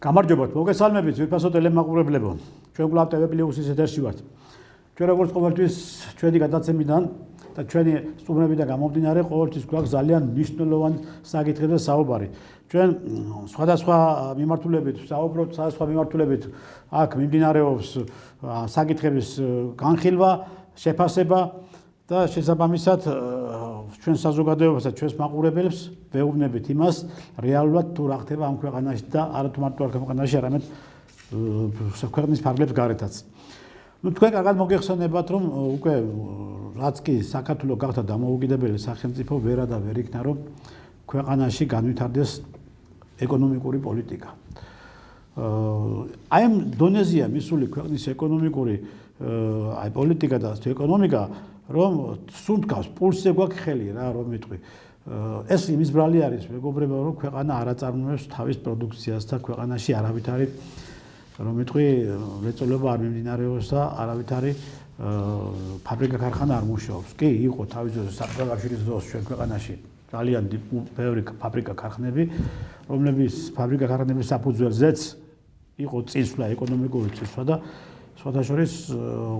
გამარჯობათ, მოგესალმებით, ვირფასო ტელემაყურებლებო. ჩვენ კვლავ TV პლუსის ეთერში ვართ. ჩვენ როგორც ყოველთვის ჩვენი გადაცემიდან და ჩვენი სტუმრებიდან გამომდინარე, ყოველთვის გვაქვს ძალიან მნიშვნელოვანი საკითხებზე საუბარი. ჩვენ სხვადასხვა მიმართულებით საუბრობთ, სხვადასხვა მიმართულებით აქ მიმდინარეობს საკითხების განხილვა, შეფასება და შესაბამისად ჩვენ საზოგადოებასა ჩვენს მაყურებელს ვეუბნებით იმას, რეალურად თუ რა ხდება ამ ქვეყანაში და არა თუ მარტო არ ქვეყანაში, არამედ ქვეყნის ფარგლებს გარეთაც. თქვენ კარგად მოგეხსენებათ, რომ უკვე რაც კი საქართველოს გახდა დამოუკიდებელი სახელმწიფო, ვერა და ვერ იქნა, რომ ქვეყანაში განვითარდეს ეკონომიკური პოლიტიკა. აი ამ დონეზეა მისული ქვეყნის ეკონომიკური პოლიტიკა და ეკონომიკა, რომ სუნთქავს პულსზე გვაქვს ხელი რა, რომ ვიტყვი. ეს იმის ბრალი არის, მეგობრებო, რომ ქვეყანა არ აწარმოებს თავის პროდუქციას და ქვეყანაში არავითარი რომ ვიტყვი, რეწოლება არ მიმდინარეობს და არავითარი ფაბრიკა ქარხანა არ მუშაობს. კი, იყო თავის დროზე საბჭოთა დროს ჩვენ ქვეყანაში ძალიან ბევრი ფაბრიკა ქარხნები, რომლებიც ფაბრიკა ქარხნების საფუძველზეც იყო წინსვლა, ეკონომიკური წინსვლა და სხვათა შორის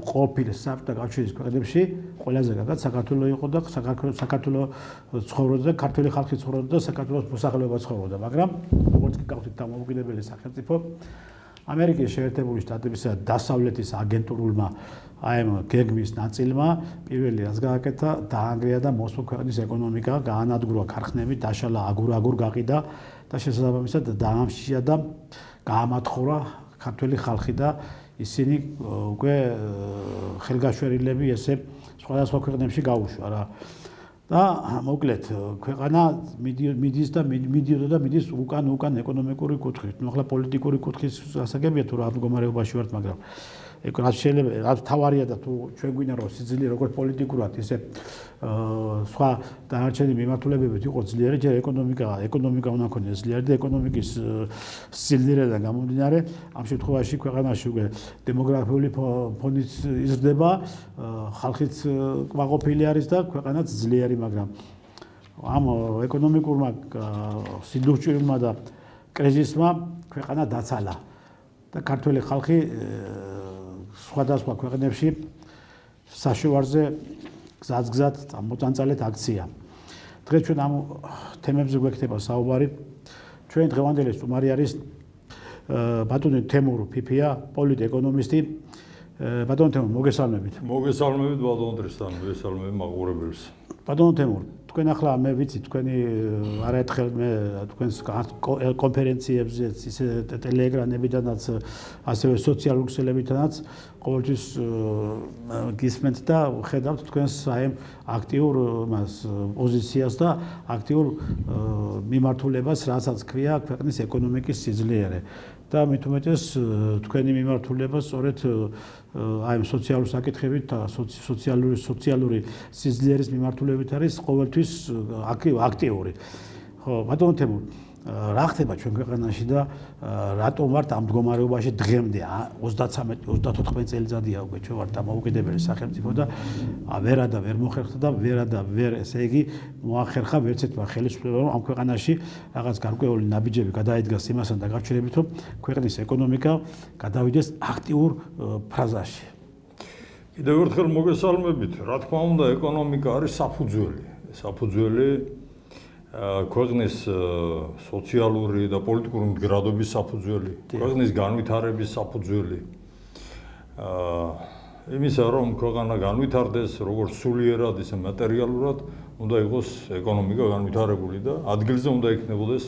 ყოფილი საბჭოთა კავშირის ქვეყნებში ყველაზე კარგად საქართველოს იყო და საქართველოს ცხოვრობდა და ქართული ხალხი ცხოვრობდა და საქართველოს მოსახლეობა ცხოვრობდა, მაგრამ როგორც კი გავხდით დამოუკიდებელი სახელმწიფო, ამერიკის შეერთებული შტატებისა და დასავლეთის აგენტურულმა აი ამ გეგმის ნაწილმა პირველი რაც გააკეთა, დაანგრია და მოსპო ქვეყნის ეკონომიკა, გაანადგურა ქარხნები, დაშალა აგურ-აგურ გაყიდა და შესაბამისად დაამშია და გაამათხოვა ქართული ხალხი და ისინი უკვე ხელგაშვერილები ესე სხვადასხვა ქვეყნებში გაუშვა რა. და მოკლედ ქვეყანა მიდის და მიდის უკან ეკონომიკური კუთხით. ნუ ახლა პოლიტიკური კუთხის გასაგებია თუ რა მდგომარეობაში ვართ, მაგრამ რაც შეიძლება რაც თავარია და თუ ჩვენ გვინდა რომ სიძლიერე როგორც პოლიტიკურად ისე სხვა დანარჩენი მიმართულებებით იყოს ძლიერი, ჯერ ეკონომიკა უნდა ქონდეს ძლიერი და ეკონომიკის სიძლიერედან გამომდინარე, ამ შემთხვევაში ქვეყანაში უკვე დემოგრაფიული ფონიც იზრდება, ხალხიც კმაყოფილი არის და ქვეყანაც ძლიერი, მაგრამ ამ ეკონომიკურმა სიდუხჭირმა და კრიზისმა ქვეყანა დაცალა და ქართული ხალხი სხვადასხვა ქვეყნებში საშუალზე გზად მოწანწალეთ აქცია. დღეს ჩვენ ამ თემებზე გვექნება საუბარი. ჩვენი დღევანდელი სტუმარი არის ბატონი თემურ ფიფია, პოლიტეკონომისტი. ბატონო თემურ, მოგესალმებით. მოგესალმებით ბატონო ტრისტან, მოგესალმებით მაყურებელს. ბატონო თემურ, თქვენ ახლა მე ვიცი თქვენი არაერთხელ მე თქვენს კონფერენციებზე, ისე ტელეეკრანებიდანაც, ასევე სოციალურ ქსელებიდანაც ყოველთვის გისმენთ და ხედავთ თქვენს აი აქტიურ პოზიციას და აქტიურ მიმართულებას, რასაც ქვია ქვეყნის ეკონომიკის სიძლიერე. და მით უმეტეს თქვენი მიმართულება სწორედ აი სოციალურ საკითხებით და სოციალური სიძლიერის მიმართულებით არის ყოველთვის აქტიური. ხო, ბატონო თემურ, რა ხდება ჩვენ ქვეყანაში და რატომ ვართ ამ მდგომარეობაში დღემდე 33-34 წელიწადია უკვე ჩვენ ვართ დამოუკიდებელი სახელმწიფო და ვერა და ვერ მოხერხდა და ვერა და ვერ ესე იგი მოახერხა ვერც ერთმა ხელისუფლებამ ამ ქვეყანაში რაღაც გარკვეული ნაბიჯები გადაიდგას იმასთან დაკავშირებით, რომ ქვეყნის ეკონომიკა გადავიდეს აქტიურ ფაზაში. კიდევ ერთხელ მოგესალმებით. რა თქმა უნდა, ეკონომიკა არის საფუძველი ქვეყნის სოციალური და პოლიტიკური მდგრადობის საფუძველი, ქვეყნის განვითარების საფუძველი. იმისა, რომ ქვეყანა განვითარდეს, როგორც სულიერად, ისე მატერიალურად, უნდა იყოს ეკონომიკა განვითარებული და ადგილზე უნდა იქნებოდეს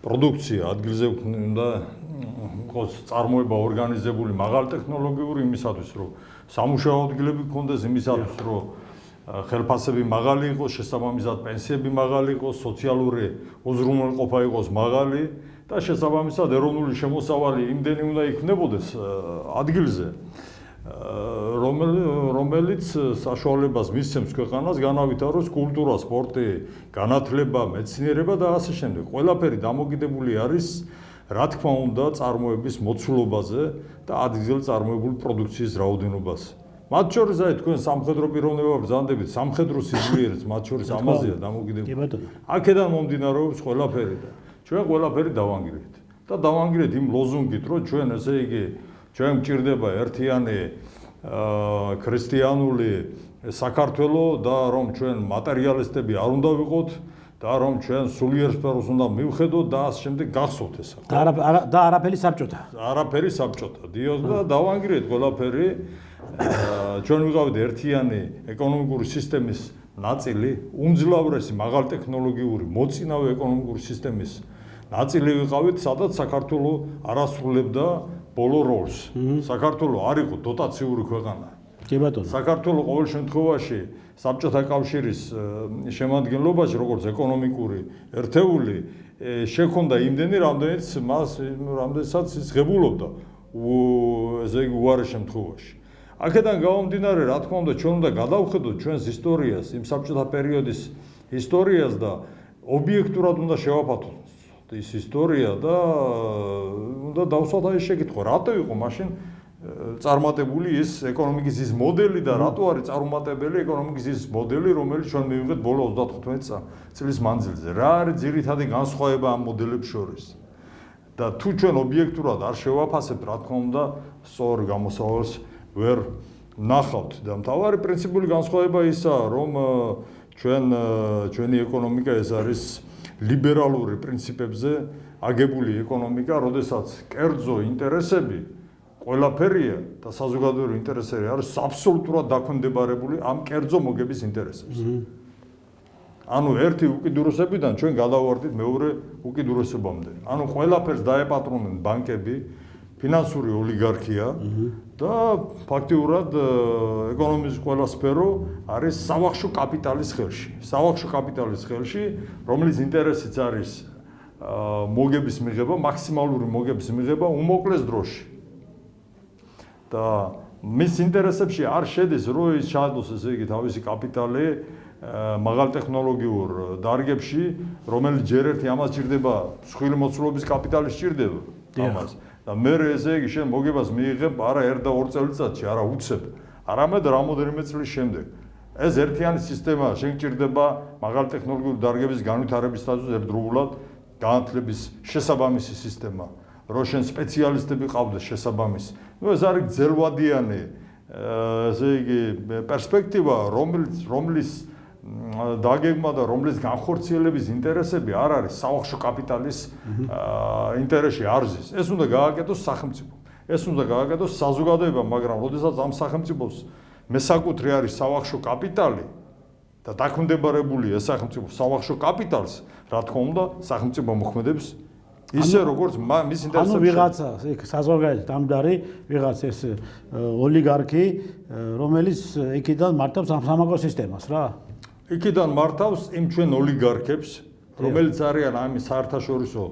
პროდუქცია, ადგილზე უნდა იყოს წარმოება ორგანიზებული მაღალ ტექნოლოგიური იმისათვის, რომ სამუშაო ადგილები გქონდეს, იმისათვის, რომ ხელფასები მაღალი იყოს, შესაბამისად პენსიები მაღალი იყოს, სოციალური უზრუნველყოფა იყოს მაღალი და შესაბამისად ეროვნული შემოსავალი იმდენი უნდა იქნებოდეს ადგილზე, რომელიც საშუალებას მისცემს ქვეყანას განავითაროს კულტურა, სპორტი, განათლება, მეცნიერება და ასე შემდეგ. ყველაფერი დამოკიდებული არის, რა თქმა უნდა, წარმოების მოცულობაზე და ადგილზე წარმოებული პროდუქციის რაოდენობაზე. მათ შორის აი თქვენ სამხედრო პიროვნება ბრძანდებით, სამხედრო სიძლიერეც მათ შორის ამაზეა დამოკიდებული. აქედან მომდინარეობს ყველაფერი და ჩვენ ყველაფერი დავანგრევთ. და დავანგრიეთ იმ ლოზუნგით, რომ ჩვენ ესე იგი ჩვენ გვჭირდება ერთიანი ქრისტიანული საქართველო და რომ ჩვენ მატერიალისტები არ უნდა ვიყოთ და რომ ჩვენ სულიერ სფეროს უნდა მივხედოთ და ასე შემდეგ გახსოვთ ეს. და არაფერი საბჭოთა. არაფერი საბჭოთა. დიახ და დავანგრიეთ ყველაფერი. ჩვენ ვიყავით ერთიანი ეკონომიკური სისტემის ნაწილი, უმძლავრესი მაღალტექნოლოგიური მოწინავე ეკონომიკური სისტემის ნაწილი ვიყავით, სადაც საქართველო არ ასრულებდა ბოლო როლს. საქართველო არ იყო დოტაციური ქვეყანა. კი ბატონო. საქართველო ყოველ შემთხვევაში საბჭოთა კავშირის შემადგენლობაში, როგორც ეკონომიკური ერთეული, შექონდა იმდენი, რამდენიცაც ის ღებულობდა ესე იგი უარეს შემთხვევაში. აქედან გამომდინარე, რა თქმა უნდა, ჩვენ უნდა გადავხედოთ ჩვენს ისტორიას, იმ საბჭოთა პერიოდის ისტორიას და ობიექტურად უნდა შევაფათოთ ის ისტორია და უნდა დავსვათ ეს შეკითხვა, რატო იყო მაშინ წარმატებული ის ეკონომიკის ის მოდელი და რატო არის წარუმატებელი ეკონომიკის ის მოდელი, რომელიც ჩვენ მივიღეთ ბოლო 35 წლის მანძილზე. რა არის ძირითადი განსხვავება ამ მოდელებს შორის? და თუ ჩვენ ობიექტურად არ შევაფასებთ, რა თქმა უნდა, სწორ გამოსავალს ვერ ნახავთ და მთავარი პრინციპული განსხვავება ისაა, რომ ჩვენი ეკონომიკა ეს არის ლიბერალური პრინციპებზე აგებული ეკონომიკა, როდესაც კერძო ინტერესები ყველაფერია და საზოგადოებრივი ინტერესები არის აბსოლუტურად დაქვემდებარებული ამ კერძო მოგების ინტერესებს. ანუ ერთი უკიდურესებიდან ჩვენ გადავარდით მეორე უკიდურესობამდე. ანუ ყველაფერს დაეპატრონნენ ბანკები, ფინანსური ოლიგარქია და ფაქტიურად ეკონომიკის ყველა სფერო არის სავახშო კაპიტალის ხელში. სავახშო კაპიტალის ხელში, რომლის ინტერესიც არის მოგების მიღება, მაქსიმალური მოგების მიღება უმოკლეს დროში. და მის ინტერესებში არ შედის, რომ ის ჩაადოს ესე იგი თავისი კაპიტალი მაღალტექნოლოგიურ დარგებში, რომელიც ჯერ ერთი ამას ჭირდება, მსხვილი მოცულობის კაპიტალი სჭირდება ამას. და მე ესე იგი შენ მოგებას მიიღებ არა 1 და 2 წელიწადში, არა უცებ, არამედ რამოდენიმე წლის შემდეგ. ეს ერთიანი სისტემაა, შენ გჭირდება მაღალტექნოლოგიური დარგების განვითარებისათვის ერთდროულად განათლების შესაბამისი სისტემა. რო შენ სპეციალისტები ყავდეს შესაბამისი. ნუ ეს არის ძელვადიანი ესე იგი პერსპექტივა, რომლის დაგეგმა და რომლის განხორციელების ინტერესები არ არის საახშო კაპიტალის ინტერესში არზის. ეს უნდა გააკეთოს სახელმწიფო. ეს უნდა გააკეთოს საზოგადოება, მაგრამ როდესაც ამ სახელმწიფოს მესაკუთრე არის საახშო კაპიტალი და დაქვემდებარებული ეს სახელმწიფო საახშო კაპიტალს, რა თქმა უნდა, სახელმწიფო მოქმედებს ისე როგორც მის ინტერესებში. ანუ ვიღაცა იქ საზოგადოების დამდარი ვიღაც ეს ოლიგარქი, რომელიც იქიდან მართავს სამაგო სისტემას რა. იქიდან მართავს იმ ჩვენ ოლიგარქებს, რომელიც არიან ამის საერთაშორისო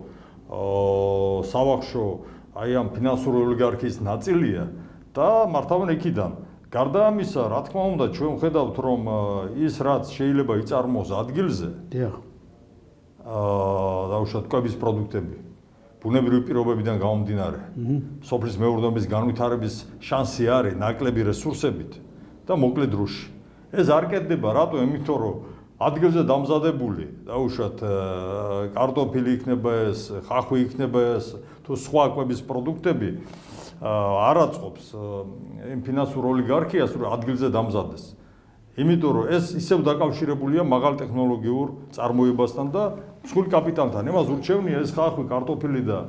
სავახშო აი ამ ფინანსური ოლიგარქიის ნაწილია და მართავენ იქიდან. გარდა ამისა, რა თქმა უნდა, ჩვენ ვხედავთ, რომ ის რაც შეიძლება იწარმოოს ადგილზე, დაუშვათ კვების პროდუქტები, ბუნებრივი პირობებიდან გამომდინარე, სოფლის მეურნეობის განვითარების შანსი არის ნაკლები რესურსებით და მოკლე დროში. ეს არ კეთდება, რატო? იმიტომ რომ ადგილზე დამზადებული, დაუშვათ კარტოფილი იქნება ეს, ხახვი იქნება ეს, თუ სხვა კვების პროდუქტები არ აწყობს იმ ფინანსურ ოლიგარქიას, რომ ადგილზე დამზადეს. იმიტომ რომ ეს ისევ დაკავშირებულია მაღალტექნოლოგიურ წარმოებასთან და მსხვილ კაპიტალთან. იმას ურჩევნია ეს ხახვი, კარტოფილი და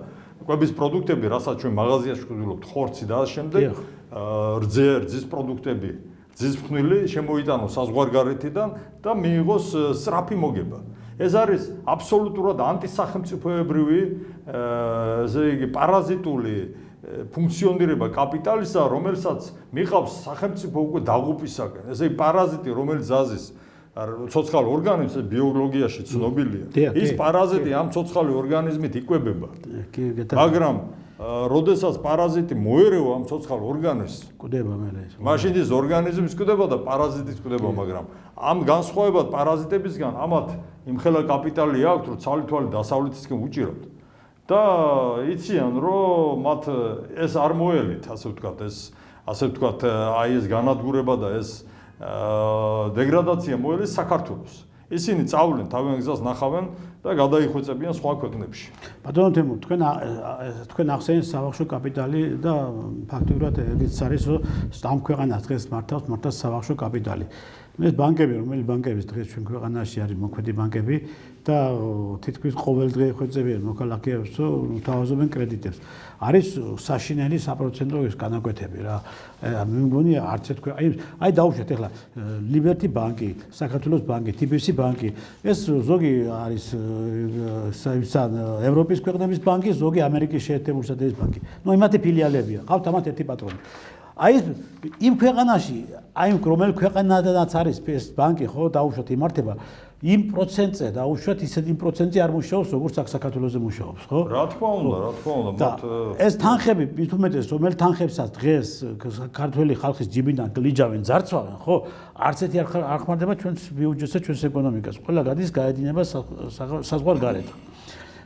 კვების პროდუქტები, რასაც ჩვენ მაღაზიაში ვხდით, ხორცი და ამ შემდეგ რძის პროდუქტები, რძის ფხვნილი შემოიტანოს საზღვარგარეთიდან და მიიღოს სწრაფი მოგება. ეს არის აბსოლუტურად ანტისახელმწიფოებრივი, ესე იგი პარაზიტული ფუნქციონირება კაპიტალისა, რომელსაც მიყავს სახელმწიფო უკვე დაღუპვისაგან. ესე იგი პარაზიტი, რომელიც ზაზის ცოცხალ ორგანიზმს ბიოლოგიაში ცნობილია. ის პარაზიტი ამ ცოცხალი ორგანიზმით იკვებება. მაგრამ როდესაც პარაზიტი მოერევა ამ ცოცხალ ორგანიზმს, კვდება მე ეს. მაშინ ის ორგანიზმის კვდება და პარაზიტის კვდება, მაგრამ ამ განსხვავებად პარაზიტებისგან ამათ იმხელა კაპიტალი აქვს, რომ ცალ-თვალ დასავლეთისკენ უჭირავთ. და იციან, რომ მათ ეს არ მოელით, ასე ვთქვათ, აი ეს განადგურება და ეს დეგრადაცია მოელით საქართველოს. ისინი წავლენ თავიანთ გზას ნახავენ და გადაიხვეწებიან სხვა ქვეყნებში. ბატონო თემო, თქვენ ახსენეთ საბავშვო კაპიტალი და ფაქტობრივად ეგეც არის, რომ ამ ქვეყანას დღეს მართავს საბავშვო კაპიტალი. ეს ბანკები, რომელი ბანკების დღეს ჩვენ ქვეყანაში არის მოქმედი ბანკები და თითქმის ყოველ დღე ხვეწებიან მოქალაქეებს, რომ თავაზობენ კრედიტებს. არის საშინელი საპროცენტო განაკვეთები რა. მე მგონი არც ერთ აი დაუშვათ ახლა Liberty ბანკი, საქართველოს ბანკი, TBC ბანკი, ეს ზოგი არის ევროპის ქვეყნების ბანკი, ზოგი ამერიკის შეერთებული შტატების ბანკი. ნუ იმათი ფილიალებია, ყავთ ამათ ერთი პატრონი. აი იმ ქვეყანაში, აი რომელ ქვეყანადანაც არის ეს ბანკი, ხო, დაუშვათ იმართება, იმ პროცენტზე დაუშვათ ისეთი პროცენტი არ მუშაობს, როგორც საქართველოსზე მუშაობს, ხო? რა თქმა უნდა, ეს თანხები, მით უმეტეს, რომელ თანხებსაც დღეს ქართველი ხალხის ჯიბიდან გლიჯავენ, ძარცვავენ, ხო? არც ერთი არ ხმარდება ჩვენს ბიუჯეტსა, ჩვენს ეკონომიკას. ყველა გადის გაედინება საზღვარგარეთ.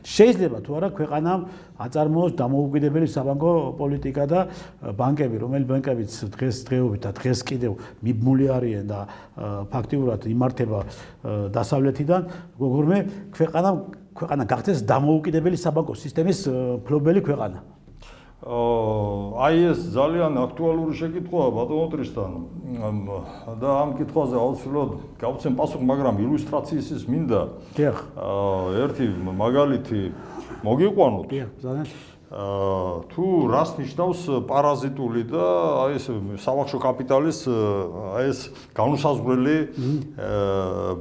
შეიძლება თუ არა ქვეყანამ აწარმოოს დამოუკიდებელი საბანკო პოლიტიკა და ბანკები, რომელი ბანკებიც დღესდღეობით და დღეს კიდევ მიბმული არიან და ფაქტიურად იმართება დასავლეთიდან, როგორმე ქვეყანა გახდეს დამოუკიდებელი საბანკო სისტემის მფლობელი ქვეყანა. აი ეს ძალიან აქტუალური შეკითხვაა ბატონო ტრისტან და ამ კითხვაზე აუცილებლად გავცემ პასუხი, მაგრამ ილუსტრაციის მინდა ერთი მაგალითი მოგიყვანოთ. თუ რას ნიშნავს პარაზიტული და აი ეს საბავშვო კაპიტალის აი ეს განუსაზღვრელი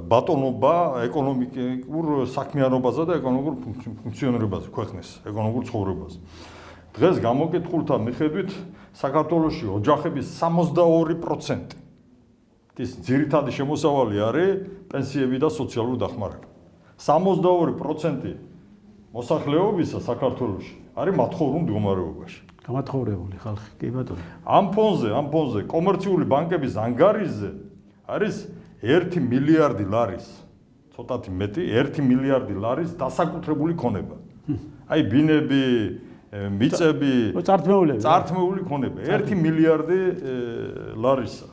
ბატონობა ეკონომიკურ საქმიანობაზე და ეკონომიკურ ფუნქციონირებაზე, ქვეყნის ეკონომიკურ ცხოვრებაზე. დღეს გამოკითხულთა მიხედვით საქართველოში ოჯახების 62% ის ძირითადი შემოსავალი არის პენსიები და სოციალური დახმარება. 62% მოსახლეობისა საქართველოში არის მათხოვრულ მდგომარეობაში. გამათხოვრებული ხალხი, კი ბატონო. ამ ფონზე კომერციული ბანკების ანგარიშზე არის 1 მილიარდი ლარის, ცოტათი მეტი, 1 მილიარდი ლარის დასაკუთრებული ქონება. აი ბინები მიწები, წართმეული ქონება 1 მილიარდი ლარისა.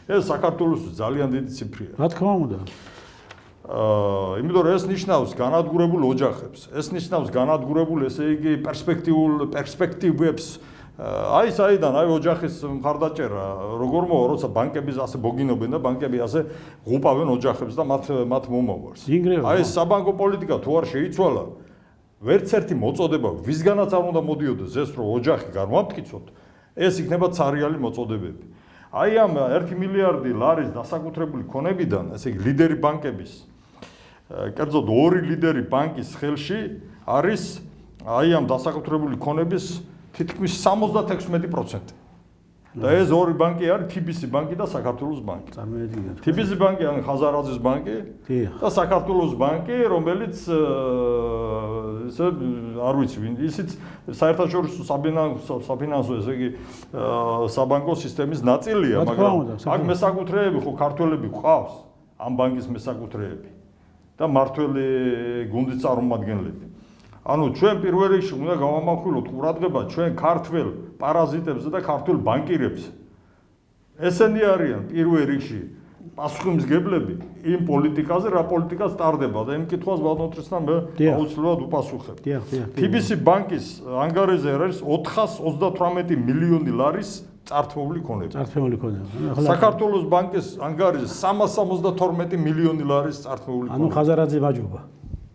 ეს საქართველოს ძალიან დიდი ციფრია. რა თქმა უნდა. იმიტომ რომ ეს ნიშნავს განადგურებულ ოჯახებს. ეს ნიშნავს განადგურებულ, ესე იგი, პერსპექტივებს. აი საიდან, აი ოჯახის მხარდაჭერა, როგორ მოვა, როცა ბანკები ასე ბოგინობენ და ბანკები ასე ღუპავენ ოჯახებს და მათ მომავალს. აი ეს საბანკო პოლიტიკა თუ არ შეიცვალა, ვერც ერთი მოწოდება, ვისგანაც არ უნდა მოდიოდეს ეს, რომ ოჯახი განვამტკიცოთ, ეს იქნება ცარიალი მოწოდებები. აი ამ 1 მილიარდი ლარის დასაკუთრებული ქონებიდან, ესე იგი ლიდერი ბანკების, კერძოდ 2 ლიდერი ბანკის ხელში არის აი ამ დასაკუთრებული ქონების თითქმის 76%. და ეს ორი ბანკი არის TBC ბანკი და საქართველოს ბანკი. წარმოედგინეთ. TBC ბანკი არის ხაზარაძის ბანკი და საქართველოს ბანკი, რომელიც ესე არ ვიცი, ისიც საერთაშორისო საფინანსო, ესე იგი საბანკო სისტემის ნაწილია, მაგრამ აქ მესაკუთრეები ხო ქართველები ყავს, ამ ბანკის მესაკუთრეები და მართველი გუნდის წარმომადგენლები. ანუ ჩვენ პირველ რიგში უნდა გავამახვილოთ ყურადღება ჩვენ ქართველ პარაზიტებზე და ქართველ ბანკირებს. ესენი არიან პირველ რიგში პასუხისმგებლები იმ პოლიტიკაზე, რა პოლიტიკაც ტარდება და იმ კითხვას ბატონ ტრისტან მე აუცილებლად უპასუხებ. TBC ბანკის ანგარიშზე არის 438 მილიონი ლარის წართმეული ქონება. საქართველოს ბანკის ანგარიშზე 372 მილიონი ლარის წართმეული ქონება. ანუ ხაზარაძე მაჯობა.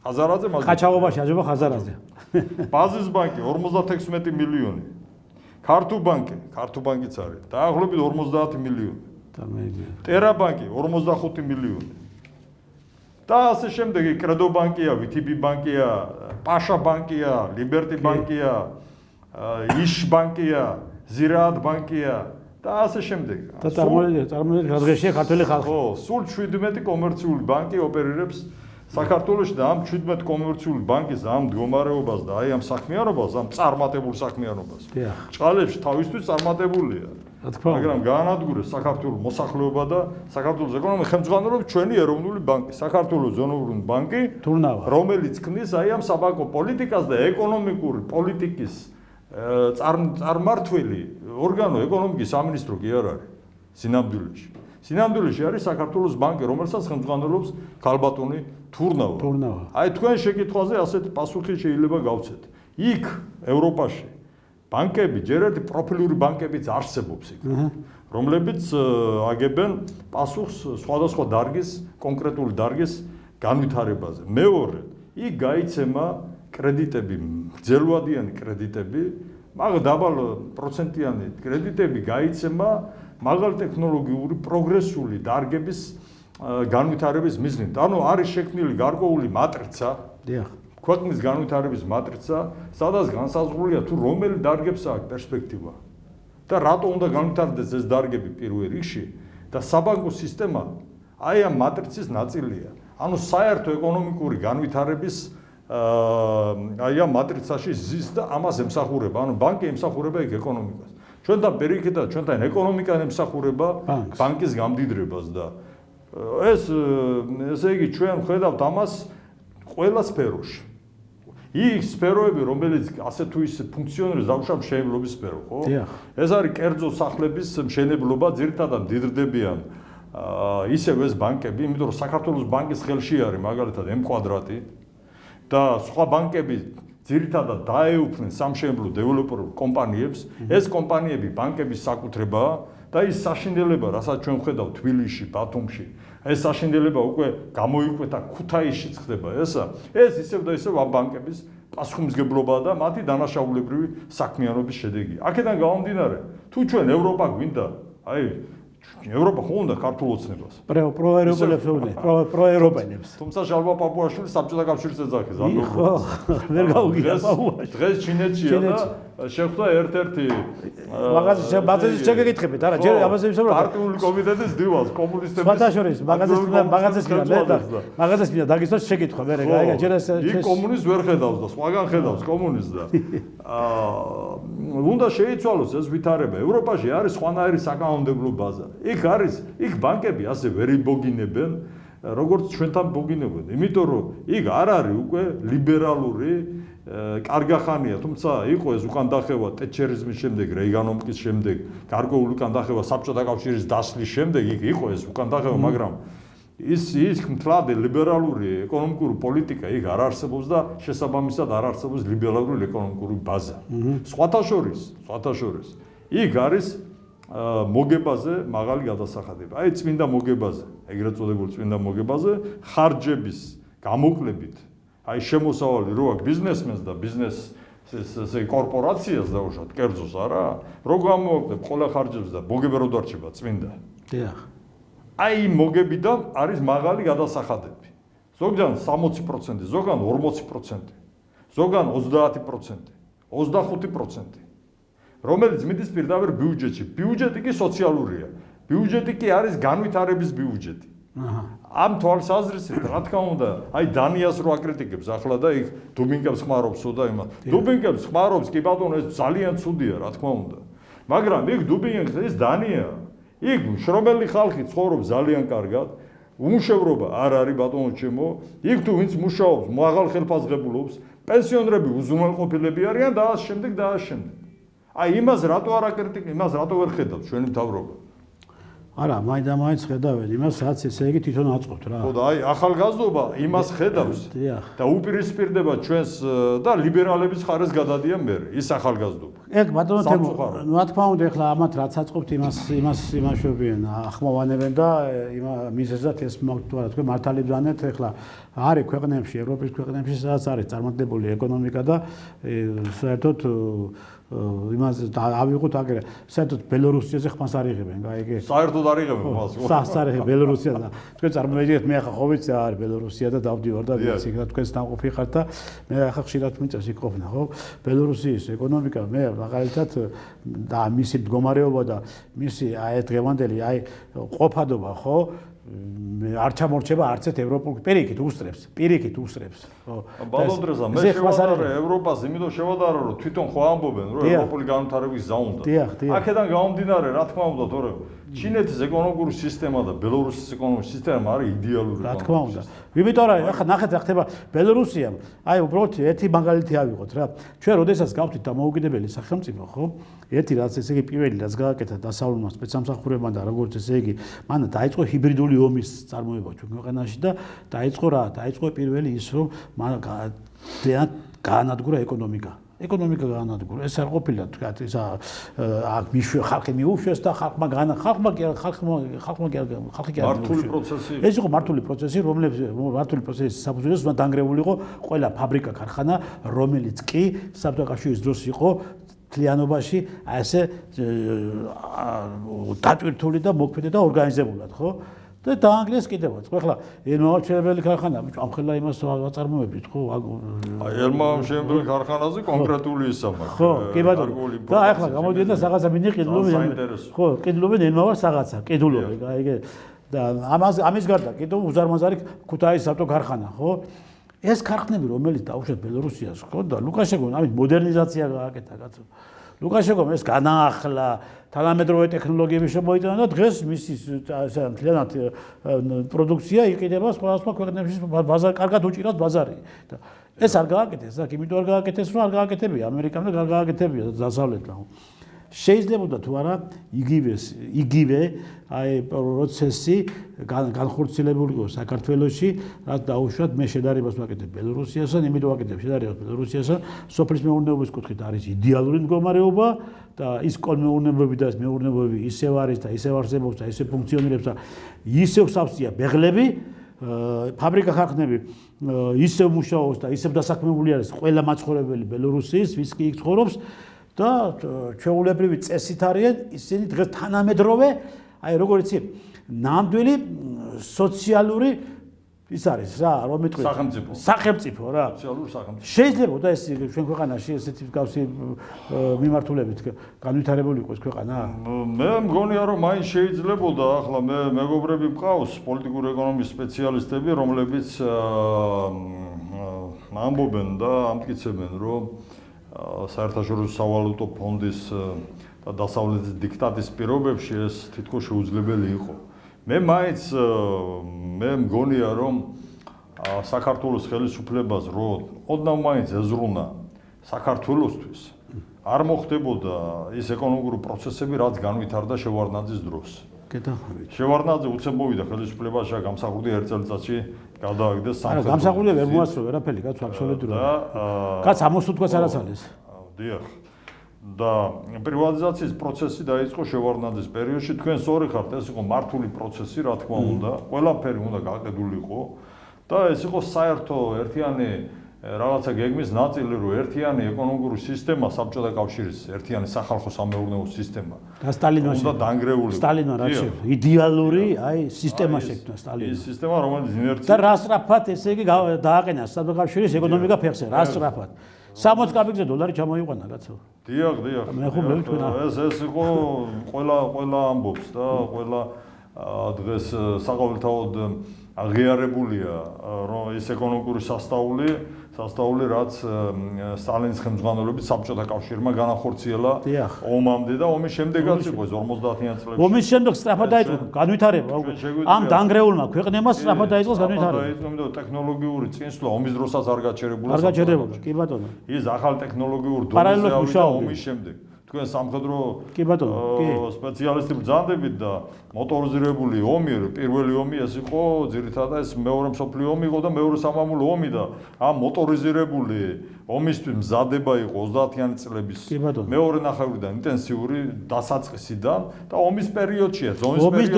ხაზარაძე მაჯობა. ყაჩაღობაში აჯობა ხაზარაძე. ბაზის ბანკი 56 მილიონი. ქართულ ბანკიც არის. დაახლოებით 50 მილიონი. ტერა ბანკი 45 მილიონი. და ასე შემდეგ კრედო ბანკია, VTB ბანკია, პაშა ბანკია, Liberty ბანკია, იშ ბანკია, ზირაათ ბანკია და ასე შემდეგ. და წარმოიდგინეთ რა დღეშია ქართველი ხალხი. ხო, სულ 17 კომერციული ბანკი ოპერირებს საქართველოში და ამ 17 კომერციული ბანკის ამ მდგომარეობას და აი ამ საქმიანობას, ამ წარმატებულ საქმიანობას. ჭყალებში თავისთვის წარმატებულია. მაგრამ გაანადგურეს საქართველოს მოსახლეობა და საქართველოს ეკონომიკა ხელმძღვანელობს ჩვენი ეროვნული ბანკი, საქართველოს ზონალური ბანკი, რომელიც ქმნის აი ამ საბანკო პოლიტიკას და ეკონომიკური პოლიტიკის წარმმართველი ორგანო ეკონომიკის სამინისტრო კი არ არის სინამდვილეში. სინამდვილეში არის საქართველოს ბანკი, რომელსაც ხელმძღვანელობს ქალბატონი თურნავა. აი თქვენ შეკითხვაზე ასეთი პასუხი შეიძლება გავცეთ. იქ ევროპაში ბანკები, ჯერ ერთი პროფილური ბანკებიც არსებობს იქ, რომლებიც აგებენ პასუხს სხვადასხვა დარგის, კონკრეტული დარგის განვითარებაზე. მეორე, იქ გაიცემა კრედიტები, გრძელვადიანი კრედიტები, მაგ დაბალ პროცენტიანი კრედიტები გაიცემა მაღალ ტექნოლოგიური პროგრესული დარგების განვითარების მიზნით. ანუ არის შექმნილი გარკვეული მატრიცა, ქვეყნის განვითარების მატრიცა, სადაც განსაზღვრულია თუ რომელი დარგებს აქვს პერსპექტივა და რატო უნდა განვითარდეს ეს დარგები პირველ რიგში და საბანკო სისტემა აი ამ მატრიცის ნაწილია. ანუ საერთო ეკონომიკური განვითარების აი ამ მატრიცაში ზის და ამას ემსახურება. ანუ ბანკი ემსახურება იქ ეკონომიკას. ჩვენთან პირიქით და ჩვენთან ეკონომიკა ემსახურება ბანკის გამდიდრებას და ესე იგი ჩვენ ხედავთ ამას ყველა სფეროში. იქ სფეროები, რომელიც ასე თუ ისე ფუნქციონირებს, დაუშვათ მშენებლობის სფერო, ხო? ეს არის კერძო სახლების მშენებლობა, ძირითადად მდიდრდებიან ისევ ეს ბანკები, იმიტომ რომ საქართველოს ბანკის ხელში არის მაგალითად M კვადრატი და სხვა ბანკები ძირითადად დაეუფლნენ სამშენებლო დეველოპერულ კომპანიებს, ეს კომპანიები ბანკების საკუთრებაა და ის საშინელება, რასაც ჩვენ ხედავთ თბილისში, ბათუმში, ეს საშინელება უკვე გამოიკვეთა ქუთაისშიც ხდება ესა. ეს ისევ და ისევ ამ ბანკების პასუხისმგებლობაა და მათი დანაშაულებრივი საქმიანობის შედეგი. აქედან გამომდინარე, თუ ჩვენ ევროპა გვინდა, აი ევროპა ხო უნდა ქართულ ოცნებას. პროევროპელებს უნდა, პროევროპელებს. თუმცა ჟალვა პაპუაშვილი საბჭოთა კავშირს ეძახეს, ანუ ხო, ვერ გაუგია პაპუაშვილი. დღეს ჩინეთშია და შეხვდა ერთ-ერთი მაგაზის შეგეკითხებით, არა, ჯერ ამაზე ვისაუბრებთ. პარტიული კომიტეტის დივანს, კომუნისტების. სხვადასხვა მაგაზის მინდა დაგისვას შეკითხვა, მე რა, ჯერ ეს იქ კომუნისტს ვერ ხედავს და სხვაგან ხედავს კომუნისტს და უნდა შეიცვალოს ეს ვითარება. ევროპაში არის სხვანაირი საკანონმდებლო ბაზა. იქ ბანკები ასე ვერ იბოგინებენ, როგორც ჩვენთან ბოგინებენ. იმიტომ რომ იქ არ არის უკვე ლიბერალური კარგახანია, თუმცა იყო ეს უკან დახევა ტეტჩერიზმის შემდეგ, რეიგანოვკის შემდეგ, გარკვეული უკან დახევა საბჭოთა კავშირის დასლის შემდეგ, იქ იყო ეს უკან დახევა, მაგრამ ის მთლად ლიბერალური ეკონომიკური პოლიტიკა იქ არ არსებობს და შესაბამისად არ არსებობს ლიბერალური ეკონომიკური ბაზა. სხვათა შორის იქ არის მოგებაზე მაღალი გადასახადება. აი წმინდა მოგებაზე, ეგრეთ წოდებული წმინდა მოგებაზე ხარჯების გამოკლებით, აი შემოსავალი რო აქვს ბიზნესმენს და ბიზნეს ესე კორპორაციას დაუშვათ, კერძოს არა, რო გამოვაკლებ ყველა ხარჯებს და მოგება რო დარჩება წმინდა. აი მოგებიდან არის მაღალი გადასახადები. ზოგან 60%, ზოგან 40%, ზოგან 30%, 25%. რომელიც მიდის პირდაპირ ბიუჯეტში. ბიუჯეტი კი სოციალურია. ბიუჯეტი კი არის განვითარების ბიუჯეტი. ამ თვალსაზრისით, რა თქმა უნდა, აი დანიას რო აკრიტიკებს ახლა და იქ დუბინგებს ხმარობსო და იმას. დუბინგებს ხმარობს კი ბატონო, ეს ძალიან ცუდია, რა თქმა უნდა. მაგრამ იქ დუბინგებს ეს დანია. იქ შრომელი ხალხი ცხოვრობს ძალიან კარგად. უმუშევრობა არ არის ბატონო ჩემო. იქ თუ ვინც მუშაობს, მაღალ ხელფასღებულობს, პენსიონერები უზრუნველყოფილები არიან და ამ შემდეგ. აი იმას რატო არ აკრიტიკებთ, იმას რატო ვერ ხედავთ ჩვენი მთავრობა? არა, მაინც ხედავენ იმას, რაც ესე იგი თვითონ აწყობთ რა. ხო და აი ახალგაზრდობა იმას ხედავს და უპირისპირდება ჩვენს და ლიბერალების ხარეს გადადიან მე ის ახალგაზრდობა. ეგ ბატონო თემო, რა თქმა უნდა ეხლა ამათ რაც აწყობთ იმას იმაშობიან, ახმოვანებენ და მიზეზად ეს თქვა თქვენ მართალიბზანეთ ეხლა არის ქვეყნებში, ევროპის ქვეყნებში სადაც არის წარმატებული ეკონომიკა და საერთოდ იმას ავიღოთ აგერე საერთოდ ბელორუსიაზე ხმას არ იღებენ, გაიგე? საერთოდ არ იღებენ ხმას. საერთოდ ბელორუსიაზე. თქვენ წარმოვიდგინეთ, მე ახლა ხო ვიცი რა არის ბელორუსია და დავდივარ და ვიცი რა თქვენს ნამყოფი ხართ და მე ახლა ხშირად მიწევს იქ ყოფნა, ხო? ბელორუსიის ეკონომიკა მე მაგალითად და მისი მდგომარეობა და მისი აი დღევანდელი აი ყოფადობა, ხო? არ ჩამორჩება არც ერთ ევროპულ პირიქით უსწრებს. ხო. ბატონ დრეზა, მე შევადარე ევროპას, იმიტომ შევადარე რომ თვითონ ხო ამბობენ, რომ ევროპული განვითარების გზა უნდა. აქედან გამომდინარე, რა თქმა უნდა, თორემ ჩინეთის ეკონომიკური სისტემა და ბელორუსის ეკონომიკური სისტემა არის იდეალური. რა თქმა უნდა. იმიტომ რომ ახლა ნახეთ რა ხდება ბელორუსიამ. აი უბრალოდ ერთი მაგალითი ავიღოთ რა. ჩვენ როდესაც გავხდით დამოუკიდებელი სახელმწიფო, ხო? ერთი რაც ესე იგი პირველი რაც გააკეთა დასავლურმა სპეცსამსახურებმა და როგორც ესე იგი მან დაიწყო ჰიბრიდული ომის წარმოება ჩვენ ქვეყანაში და დაიწყო პირველი ის რომ მან გაანადგურა ეკონომიკა. ეკონომიკა გაანადგურა. ეს არ ყოფილა თქვა ის აქ ხალხი მიუშვეს და ხალხმა მართული პროცესი. ეს იყო მართული პროცესი, მართული პროცესის საფუძველზე უნდა დანგრეული იყო ყველა ფაბრიკა, ქარხანა, რომელიც კი საბჭოთა კავშირის დროს იყო თლიანობაში ასე დატვირთული და მოქმედი და ორგანიზებულად, ხო? და დაანგრიეს კიდევაც. ხო, ახლა ელმამშენებელი ქარხანა, ამ ხელა იმას ვაწარმოებთ, ხო? აი, ელმამშენებელი ქარხანაზე კონკრეტული ისამა. ხო, კი ბატონო. და ახლა გამოდიან და რაღაცა მინი ყიდულობენ. ხო, ყიდულობენ ელმავარ რაღაცა, ყიდულობენ, აი ეგ. და ამის გარდა კიდევ უზარმაზარი ქუთაისის ავტოქარხანა, ხო? ეს ქარხნები, რომელიც დაუშვათ ბელორუსიას, ხო? და ლუკაშენკომ ამით მოდერნიზაცია გააკეთა, კაცო. ლუკაშენკომ ეს განაახლა თანამედროვე ტექნოლოგიები შემოიტანა და დღეს მისი მთლიანად პროდუქცია იყიდება სხვადასხვა ქვეყნებში, კარგად უჭირავს ბაზარი. და ეს არ გააკეთეს, აქ იმიტომ არ გააკეთეს, რომ არ გააკეთებია ამერიკამ და არ გააკეთებია დასავლეთმა. შეიძლება თუ არა იგივე აი პროცესი განხორციელებული იყო საქართველოში, რაც დაუშვათ მე შედარებას ვაკეთებ ბელორუსიასთან, იმიტომ ვაკეთებ შედარებას ბელორუსიასთან, სოფლის მეურნეობის კუთხით არის იდეალური მდგომარეობა და ის კოლმეურნეობები და ეს მეურნეობები ისევ არის და ისევ არსებობს და ისევ ფუნქციონირებს და ისევ სავსეა ბეღლები, ფაბრიკა ხარხნები ისევ მუშაობს და ისევ დასაქმებული არის ყველა მაცხოვრებელი ბელორუსიის, ვის კი იქ ცხოვრობს და ჩვეულებრივი წესით არიან ისინი დღეს თანამედროვე, აი როგორ იცი, ნამდვილი სოციალური ის არის რა, რომ მეტყვი სახელმწიფო რა. სოციალური სახელმწიფო. შეიძლება და ეს ჩვენ ქვეყანაში ესეთი მსგავსი მიმართულებით განვითარებული იყოს ქვეყანა? მე მგონია რომ მაინც შეიძლებოდა, ახლა მე მეგობრები მყავს პოლიტიკური ეკონომიკის სპეციალისტები, რომლებიც ამბობენ და ამტკიცებენ, რომ საერთაშორისო სავალუტო ფონდის და დასავლეთის დიქტატის პირობებში ეს თითქოს შეუძლებელი იყო. მე მგონია რომ საქართველოს ხელისუფლებას რო ოდნავ მაინც ეზრუნა საქართველოსთვის არ მოხდებოდა ის ეკონომიკური პროცესები, რაც განვითარდა შევარდნაძის დროს. შევარდნაძე უცებ მოვიდა ხელისუფლებაში, გამსახურდი ერთ წელიწადში გადააგდეს სამხრეთ. გამსახურდია ვერ მოასწრო ვერაფერი, კაცო, აბსოლუტურად. კაც ამოსუთქვას არაცალეს. დიახ. და პრივატიზაციის პროცესი დაიწყო შევარდნაძის პერიოდში. თქვენ სწორი ხართ, ეს იყო მართული პროცესი, რა თქმა უნდა, ყველაფერი უნდა გააკეთულიყო და ეს იყო საერთო ერთიანი რაღაცა გეგმის ნაწილი, რომ ერთიანი ეკონომიკური სისტემა საბჭოთა კავშირის, ერთიანი სახალხო სამეურნეო სისტემა და სტალინმა უნდა დანგრეულიყო. სტალინმა რა შექმნა? იდეალური, აი, სისტემა შექმნა სტალინმა. ის სისტემა, რომელიც ინერცია და რა სწრაფად ესე იგი დააყენა საბჭოთა კავშირის ეკონომიკა ფეხზე, რა სწრაფად. 60 კაპიკზე დოლარი ჩამოიყვანა, კაცო. დიახ. ეს იყო ყველა ამბობს და ყველა დღეს საყოველთაოდ აღიარებულია, რომ ის ეკონომიკური სასწაული, რაც სტალინის ხელმძღვანელობით საბჭოთა კავშირმა განახორციელა ომამდე და ომის შემდეგაც იყო ეს 50-იან წლებში. ომის შემდეგ სწრაფად დაიწყო განვითარება. ამ დანგრეულმა ქვეყნებმა სწრაფად დაიწყო განვითარება. იმიტომ ტექნოლოგიური წინსვლა ომის დროსაც არ გაჩერებულა. არ გაჩერებულა, კი ბატონო. ის ახალ ტექნოლოგიურ დონეზე ავიდა ომის შემდეგ. თქვენ სამხედრო სპეციალისტები ბრძანდებით და მოტორიზირებული ომი, პირველი ომი ეს იყო ძირითადად ეს მეორე მსოფლიო ომი იყო და მეორე სამამულო ომი და ამ მოტორიზირებული ომისთვის მზადება იყო 30-იანი წლების მეორე ნახევრიდან ინტენსიური დასაწყისიდან და ომის პერიოდშია. ომის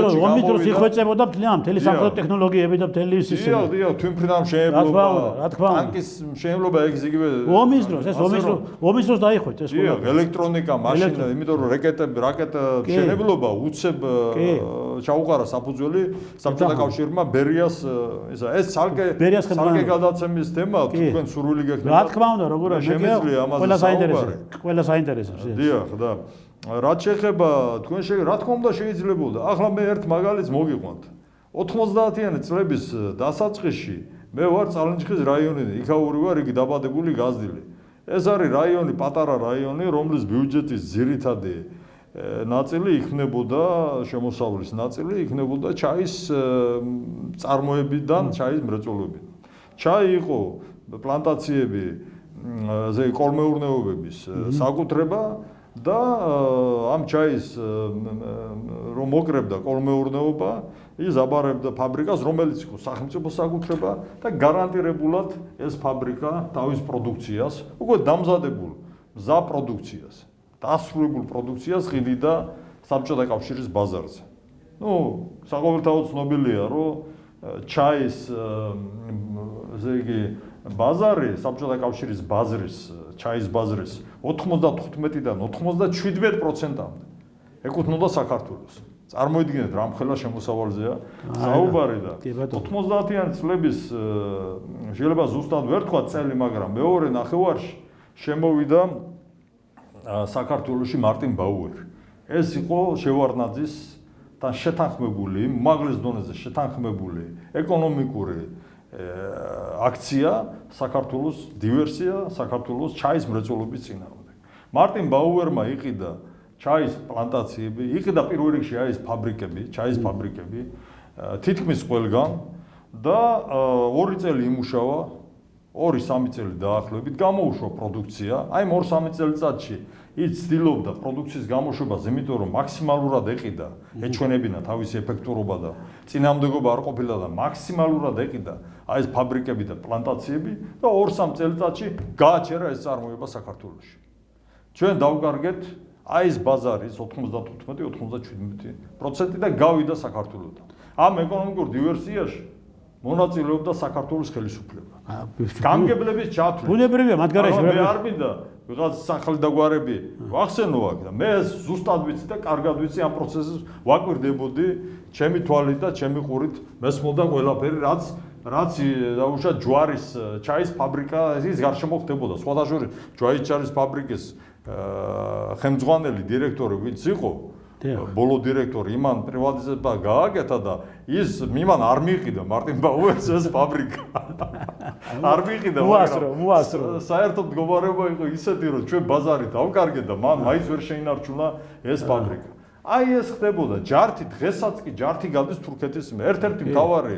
დროს იხვეწებოდა მთელი სამხედრო ტექნოლოგიები და მთელი სისტემა. დიახ, თვითმფრინავ შეებლობა, ტანკის შეებლობა ეგ იგივე. ომის დროს დაიხვეწეს ეს ყველა. ელექტრონიკა, მაშინა, იმიტომ რომ რაკეტა მშენებლობა უცებ ჩაუყარა საფუძველი საბჭოთა კავშირმა ბერიას ეს ცალკე გადაცემის თემა თქვენ სურვილი გექნება. რა თქმა უნდა, როგორ შემიძლია ამაზე ყველა საინტერესებს. დიახ, და რაც შეეხება თქვენ რა თქმა უნდა შეიძლებოდა. ახლა მე ერთ მაგალითს მოგიყვანთ. 90-იანი წლების დასაწყისში მე ვარ წალენჯიხის რაიონიდან, იქაური ვარ, იგი დაბადებული გაზრდილი. ეს არის რაიონი, პატარა რაიონი, რომლის ბიუჯეტის ძირითადი ნაწილი იქნებოდა შემოსავლის ნაწილი იქნებოდა ჩაის წარმოებიდან, ჩაის მრეწველობიდან. ჩაი იყო პლანტაციები, კოლმეურნეობების საკუთრება და ამ ჩაის რომ მოკრებდა კოლმეურნეობა, ის აბარებდა ფაბრიკას, რომელიც იყო სახელმწიფო საკუთრება და გარანტირებულად ეს ფაბრიკა თავის პროდუქციას, უკვე დამზადებულ მზა პროდუქციას, დასრულებულ პროდუქციას ყიდიდა საბჭოთა კავშირის ბაზარზე. საყოველთაოდ ცნობილია, რომ ჩაის ესე იგი ბაზარი, საბჭოთა კავშირის ბაზრის, ჩაის ბაზრის 95-დან 97%-მდე ეკუთვნოდა საქართველოს. წარმოიდგინეთ, რამხელა შემოსავალზეა საუბარი და 90-იანი წლების შეიძლება ზუსტად ვერ თქვა წელი, მაგრამ მეორე ნახევარში შემოვიდა საქართველოში მარტინ ბაუერი. ეს იყო შევარდნაძისთან შეთანხმებული, უმაღლეს დონეზე შეთანხმებული ეკონომიკური აქცია, საქართველოს დივერსია, საქართველოს ჩაის მრეწველობის წინააღმდეგ. მარტინ ბაუერმა იყიდა ჩაის პლანტაციები, იყიდა პირველ რიგში არის ფაბრიკები, ჩაის ფაბრიკები, თითქმის ყველგან და 2 წელი იმუშავა, 2-3 წელი დაახლოებით გამოუშვა პროდუქცია. აი 2-3 წელიწადში ის ცდილობდა პროდუქციის გამოშვებას, იმიტომ რომ მაქსიმალურად ეყიდა, ეჩვენებინა თავისი ეფექტურობა და წინამდებობა არ ყოფილა და მაქსიმალურად ეყიდა აი ეს ფაბრიკები და პლანტაციები და 2-3 წელიწადში გააჩერა ეს წარმოება საქართველოში. ჩვენ დავკარგეთ აი ეს ბაზარის 95-97% და გავიდა საქართველოდან. ამ ეკონომიკურ დივერსიაში მონაწილეობდა საქართველოს ხელისუფლება. გამგებლების ჩათვლით. ბუნებრივია მათ გარშემო. მე არ მინდა ვიღაც სახელი და გვარები ვახსენო აქ და მე ზუსტად ვიცი და კარგად ვიცი ამ პროცესს ვაკვირდებოდი ჩემი თვალით და ჩემი ყურით მესმოდა ყველაფერი რაც დაუშვათ ჯვარის ჩაის ფაბრიკა ის გარშემო ხდებოდა. სხვადასხვა ჯვარის ფაბრიკის ხელმძღვანელი დირექტორი ვინც იყო ბოლო დირექტორი იმან პრივატიზება გააკეთა და ის მიმან არ მიიყიდა მარტინ ბაუერს ეს ფაბრიკა. არ მიიყიდა, მოასრო. საერთოდ მდგომარეობა იყო ისეთი, რომ ჩვენ ბაზარი დავკარგეთ და მან მაინც ვერ შეინარჩუნა ეს ფაბრიკა. აი ეს ხდებოდა ჯართი, დღესაც კი ჯართი გადის თურქეთის მე. ერთ-ერთი მთავარი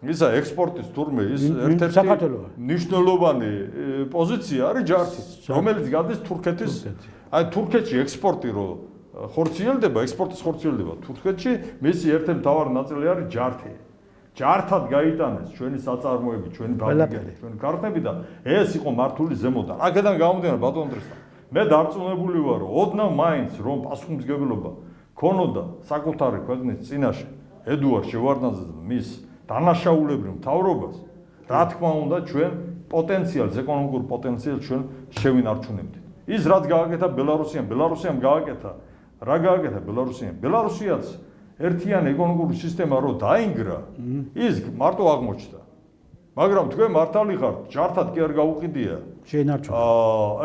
ისა ექსპორტის თურმე ის ერთ-ერთი მნიშვნელოვანი პოზიცია არის ჯართი, რომელიც გადის თურქეთის. აი თურქეთში ექსპორტი რო ხორციელდება, ექსპორტის ხორციელდება თურქეთში, მისი ერთ-ერთი მთავარი ნაწილი არის ჯართი. ჯართად გაიტანეს ჩვენი საწარმოები, ჩვენი ფაბრიკები, ჩვენი ქარხნები და ეს იყო მართული ზემოდან. აქედან გამომდინარე ბატონ ანდრესთან, მე დარწმუნებული ვარ, რომ ოდნავ მაინც რომ პასუხისმგებლობა ქონოდა საკუთარი ქვეყნის წინაშე ედუარდ შევარდნაძეს და მის დანაშაულებრივ მთავრობას, რა თქმა უნდა, ჩვენ პოტენციალს, ეკონომიკურ პოტენციალს ჩვენ შევინარჩუნებდით. ის რაც გააკეთა ბელარუსიამ გააკეთა, რა გააკეთა ბელარუსიამ? ბელარუსიაც ერთიანი ეკონომიკური სისტემა რო დაინგრა, ის მარტო აღმოჩნდა. მაგრამ თქვენ მართალი ხართ, ჯართად კი არ გაუყიდია. შეინარჩუნა.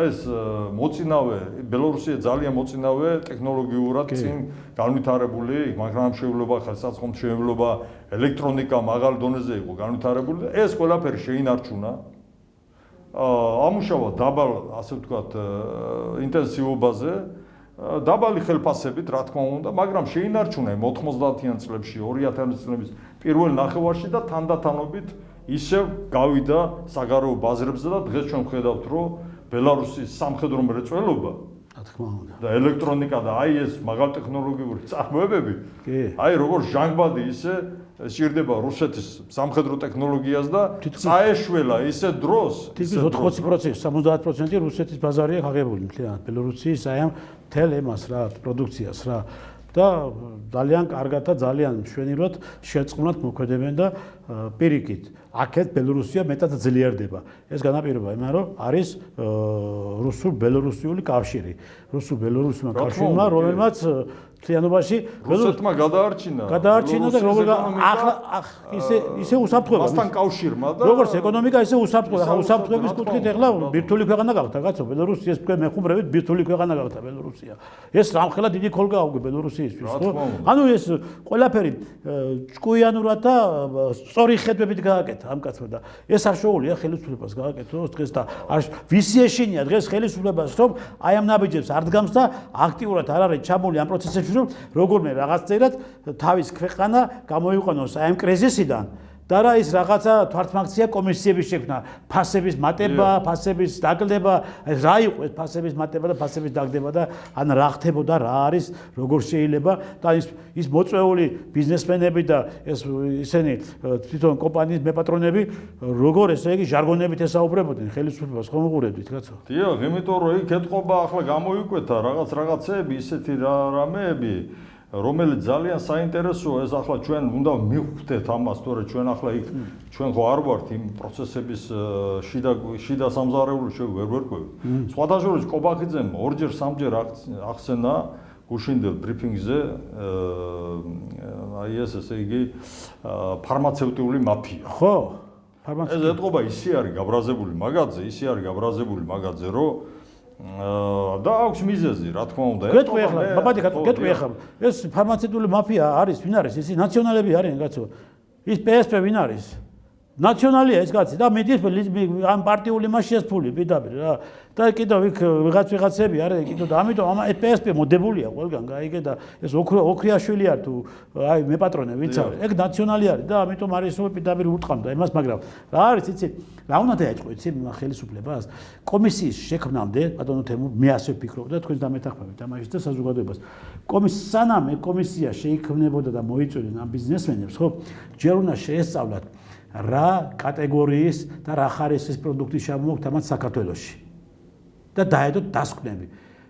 ეს მოწინავე, ბელარუსია ძალიან მოწინავე ტექნოლოგიურად წინ განვითარებული, მაგრამ შეუძლება ხელსაწყო მშენებლობა, ელექტრონიკა მაღალ დონეზე იყო განვითარებული და ეს ყველაფერი შეინარჩუნა. ამუშავა დაბალ, ასე ვთქვათ, ინტენსივობაზე, დაბალი ხელფასებით, რა თქმა უნდა, მაგრამ შეინარჩუნა 90-იან წლებში, 2000 წლების პირველ ნახევარში და თანდათანობით ისევ გავიდა საგარეო ბაზრებზე და დღეს ჩვენ ვხედავთ, რომ ბელარუსის სამხედრო მრეწველობა, რა თქმა უნდა, და ელექტრონიკა და აი ეს მაღალტექნოლოგიური წარმოებები, აი როგორ ჟანგბადი ისე სჭირდება რუსეთის სამხედრო ტექნოლოგიას და წაეშველა ისე დროს, თითქმის 80%, 70% რუსეთის ბაზარია აღებული მთლიანად ბელარუსის აი ამ თელ ემას რა, პროდუქციას რა და ძალიან კარგად და ძალიან მშვენივრად შეწყვნათ მოქმედებენ და პირიქით აქეთ ბელარუსია მეტად ძლიერდება. ეს განაპირობა იმან რომ არის რუსულ-ბელარუსიული კავშირი. რუსულ-ბელარუსმა კავშირმა, რომელმაც მთლიანობაში რუსეთმა გადაარჩინა და როგორ ახლა ისე უსაფრთხოება მასთან კავშირმა და როგორც ეკონომიკა ისე უსაფრთხოება ხა უსაფრთხოების კუთხით ეხლა ბირთვული ქვეყანა გახდა კაცო ბელორუსი ეს თქვენ მეხუმრებით ბირთვული ქვეყანა გახდა ბელორუსია ეს რამხელა დიდი ქოლგა აუგე ბელორუსიისთვის ხო ანუ ეს ყველაფერი ჭკვიანურად და სწორი ხედვებით გააკეთა ამ კაცმა და ეს არ შეუძლია ხელისუფლებას გააკეთოს დღეს და ვისი ეშინია დღეს ხელისუფლებას რომ აი ამ ნაბიჯებს არ დგამს და აქტიურად არ არის ჩამული ამ პროცესებში რომ როგორმე რაღაცწერად თავის ქვეყანა გამოიყვანოს აი ამ კრიზისიდან და რა ის რაღაცა თვალთმაქცია კომისიების შექმნა ფასების მატება, ფასების დაკლდება, რა იყო ეს ფასების მატება და ფასების დაკლდება და ან რა ხდებოდა, რა არის, როგორ შეიძლება და ის მოწვეული ბიზნესმენები და ისინი თვითონ კომპანიის მეპატრონები როგორ ესე იგი ჟარგონებით ესაუბრებოდნენ ხელისუფლებას ხომ უყურებდით კაცო? დიახ, იმიტომ რომ იქ ეთყობა ახლა გამოიკვეთა რაღაცეები ისეთი რამეები რომელიც ძალიან საინტერესოა ეს ახლა ჩვენ უნდა მივხვდეთ ამას თორე ჩვენ ახლა იქ ჩვენ ხო არ ვართ იმ პროცესების შიდა სამზარეულოში ჩვენ ვერ ვერკვევით სხვადასხვა კობახიძემ ორჯერ სამჯერ ახსენა გუშინდელ ბრიფინგზე აი ესე იგი ფარმაცევტიული მაფია ხო ეს ეთყობა ისე არის გაბრაზებული მაგაძე რომ და აქვს მიზეზი, რა თქმა უნდა. გეტყვი ახლა, ბაბადი გეტყვი ახლა. ეს ფარმაცევტული მაფია არის, ვინ არის? ის ნაციონალები არიან, კაცო. ის PSP ვინ არის? ნაციონალია ეს კაცი და მიდის ამ პარტიული მასშტაბის ფული პირდაპირ რა. და კიდევ იქ ვიღაცები არის, კიდევ და ამიტომ ამ PSP მოდებულია ყველგან, გაიგე და ეს ოქრიაშვილი არ თუ აი მეპატრონე ვინც არის. ეგ ნაციონალი არის და ამიტომ არის ისე პირდაპირ უტყამდა იმას, მაგრამ რა არის იცი? რა უნდა დაეწყო იცი ხელისუფლებას? კომისიის შექმნამდე, ბატონო თემურ, მე ასე ვფიქრობ და თქვენს დამეთანხმებით ამაში და საზოგადოებას. სანამ კომისია შეიქმნებოდა და მოიწვიდნენ ამ ბიზნესმენებს, ხო? ჯერ უნდა შეესწავლათ რა კატეგორიის და რა ხარისხის პროდუქტი შემოგვაქვს თამათ საქართველოში. და დაედოთ დასკვნები.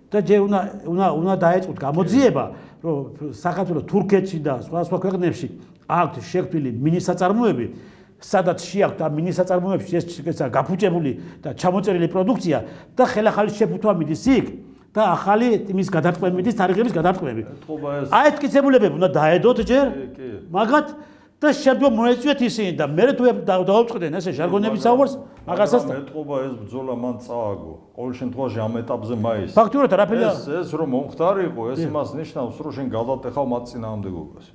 და ჯერ უნდა დაეწყოთ გამოძიება, რომ საქართველოს თურქეთში და სხვა ქვეყნებში აქვთ შექმნილი მინისაწარმოები, სადაც შეაქვთ ამ მინისაწარმოებში ეს გაფუჭებული და ჩამოწერილი პროდუქცია და ხელახალი შეფუთვა მიდის იქ და ახალი იმის გადარტყმები მიდის თარიღების გადარტყმები. აი ეს კიცებულებები უნდა დაედოთ ჯერ მაგათ და შემდგომ მოეწვიეთ ისინი და მე თუ დაუწყდნენ ესე ჟარგონების საუბარს მაგასაც ეთყობა ეს ბრძოლა მან წააგო ყოველ შემთხვევაში ამ ეტაპზე მაისს ფაქტურად არაფერია ეს რომ მომხდარიყო ეს იმას ნიშნავს რომ შენ გადატეხავ მათ წინააღმდეგობას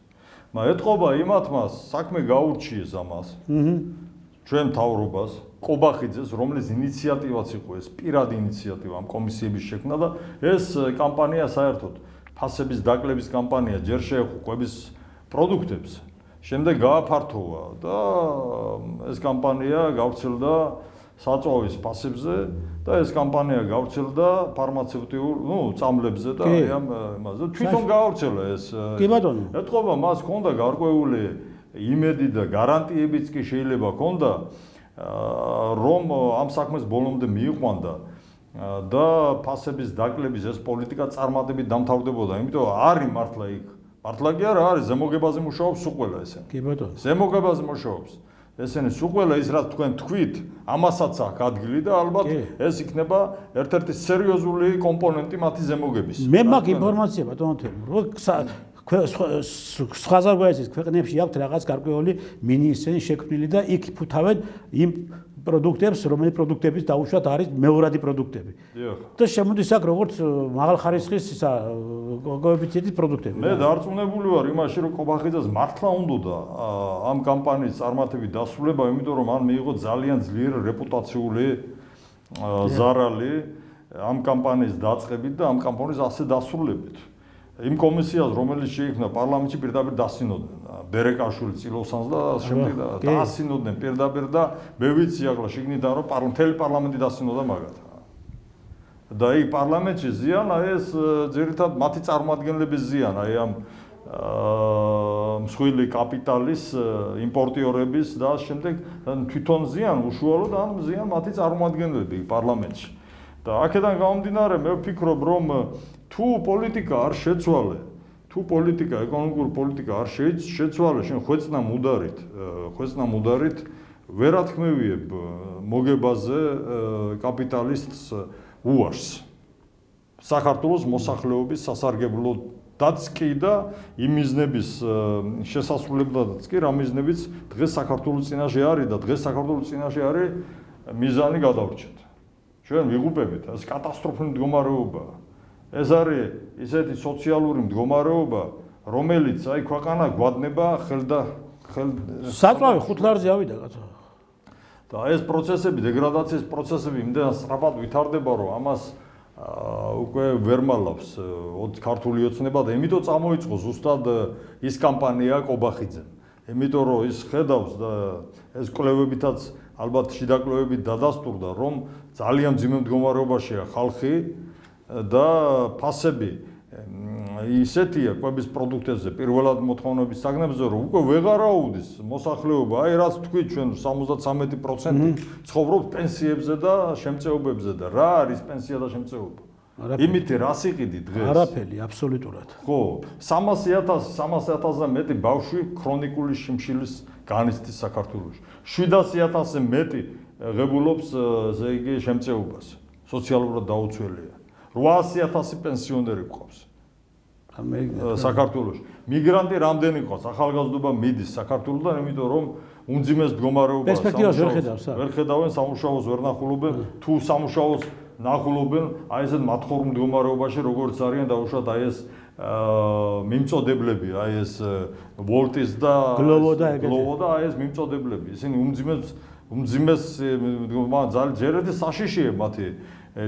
ეთყობა იმათმა საქმე გაურჩიეს ამას ჩვენ მთავრობას კობახიძეს რომლის ინიციატივაც იყო ეს პირადი ინიციატივა ამ კომისიების შექმნა და ეს კამპანია საერთოდ ფასების დაკლების კამპანია ჯერ შეეხო კვების პროდუქტებს შემდეგ გააფართოვა და ეს კამპანია გავრცელდა საწვავის ფასებზე და ეს კამპანია გავრცელდა ფარმაცევტიულ, წამლებზე და ამ იმაზე. თვითონ გავრცელა ეს. კი ბატონო. ეთყობა მას ჰქონდა გარკვეული იმედი და გარანტიებიც კი შეიძლება ჰქონდა რომ ამ საქმეს ბოლომდე მიიყვანდა და ფასების დაკლების ეს პოლიტიკა წარმატებით დამთავრდებოდა. იმიტომ არის მართლა იქ მართლა კი არა არის ზემოგებაზე მუშაობს სუყველა ესენი. კი ბატონო. ზემოგებაზე მუშაობს. ესენი სუყველა ის რაც თქვენ თქვით, ამასაც აქვს ადგილი და ალბათ ეს იქნება ერთ-ერთი სერიოზული კომპონენტი მათი ზემოგების. მე მაქვს ინფორმაცია ბატონო თემურ, სხვა ზოგადის ქვეყნებში აქვს რაღაც გარკვეული მინისტრები შექმნილი და იქ ფუთავენ იმ პროდუქტებს, რომელიც პროდუქტების დაუშვათ არის მეორადი პროდუქტები. და შემოდის აქ როგორც მაღალხარისხის ისა კოეფიციენტის პროდუქტები. მე დარწმუნებული ვარ იმაში, რომ კობახიძეს მართლა უნდოდა ამ კამპანიის წარმატებით დასრულება, იმიტომ რომ მან მიიღო ძალიან ძლიერი რეპუტაციული ზარალი ამ კამპანიის დაწყებით და ამ კამპანიის ასე დასრულებით. იმ კომისიას, რომელიც შეიქმნა პარლამენტში პირდაპირ დასინოდნენ ბერეკაშვილი წილოსანს და შემდეგ დაასინოდნენ პირდაპირ და მე ვიცი ახლა შიგნიდან რომ მთელი პარლამენტი დასინოდა მაგათ. და იქ პარლამენტში ზიანა ეს ძირითადად მათი წარმომადგენლების ზიანა, აი ამ მსხვილი კაპიტალის იმპორტიორების და შემდეგ თვითონ ზიან უშუალოდ ან ზიან მათი წარმომადგენლები პარლამენტში. და აქედან გამომდინარე მე ვფიქრობ რომ თუ პოლიტიკა არ შეცვალე, თუ პოლიტიკა, ეკონომიკური პოლიტიკა არ შეცვალე, შენ ხვეწნა მუდარით ვერ ათქმევიებ მოგებაზე კაპიტალისტს უარს. საქართველოს მოსახლეობის სასარგებლოდ დაც კი და იმ მიზნების შესასრულებლადაც კი რა მიზნებიც დღეს საქართველოს წინაშე არის და დღეს საქართველოს წინაშე არის მიზანი გადავრჩეთ. ჩვენ ვიღუპებით, ეს კატასტროფული მდგომარეობაა. ეს არის ისეთი სოციალური მდგომარეობა, რომელიც აი ქვეყანა გვადნება ხელ საწვავი 5 ლარზე ავიდა კაცო. და ეს პროცესები, დეგრადაციის პროცესები იმდენად სწრაფად ვითარდება, რომ ამას უკვე ვერ მალავს ქართული ოცნება და იმიტომ წამოიწყო ზუსტად ის კამპანია კობახიძემ. იმიტომ რომ ის ხედავს და ეს კვლევებითაც ალბათ შიდა კვლევებით დადასტურდა, რომ ძალიან მძიმე მდგომარეობაშია ხალხი და ფასები ისეთია კვების პროდუქტებზე პირველად მოთხოვნების საგნებზე რომ უკვე ვეღარ აუდის მოსახლეობა, აი რაც თქვით ჩვენ 73% ცხოვრობს პენსიებზე და შემწეობებზე და რა არის პენსია და შემწეობა? იმითი რას იყიდი დღეს? არაფერი, აბსოლუტურად. ხო, 300,000-ზე მეტი ბავშვი ქრონიკული შიმშილის განიცდის საქართველოში. 700,000-ზე მეტი ღებულობს ესე იგი შემწეობას, სოციალურად დაუცველია. 800,000 პენსიონერი გვყავს. საქართველოში. მიგრანტი რამდენი ყავს? ახალგაზრდობა მიდის საქართველოსთან, იმიტომ რომ უმძიმეს მდგომარეობას პერსპექტივას ვერ ხედავს. ვერ ხედავენ, სამუშაოს ვერ ნახულობენ, თუ სამუშაოს ნახულობენ, აი ესეთ მათხოვრ მდგომარეობაში როგორც არიან დაუშვათ აი ეს მიმწოდებლები, აი ეს ვოლტის და გლოვო და აი ეს მიმწოდებლები. ისინი უმძიმეს ძალიან საშიშია მათი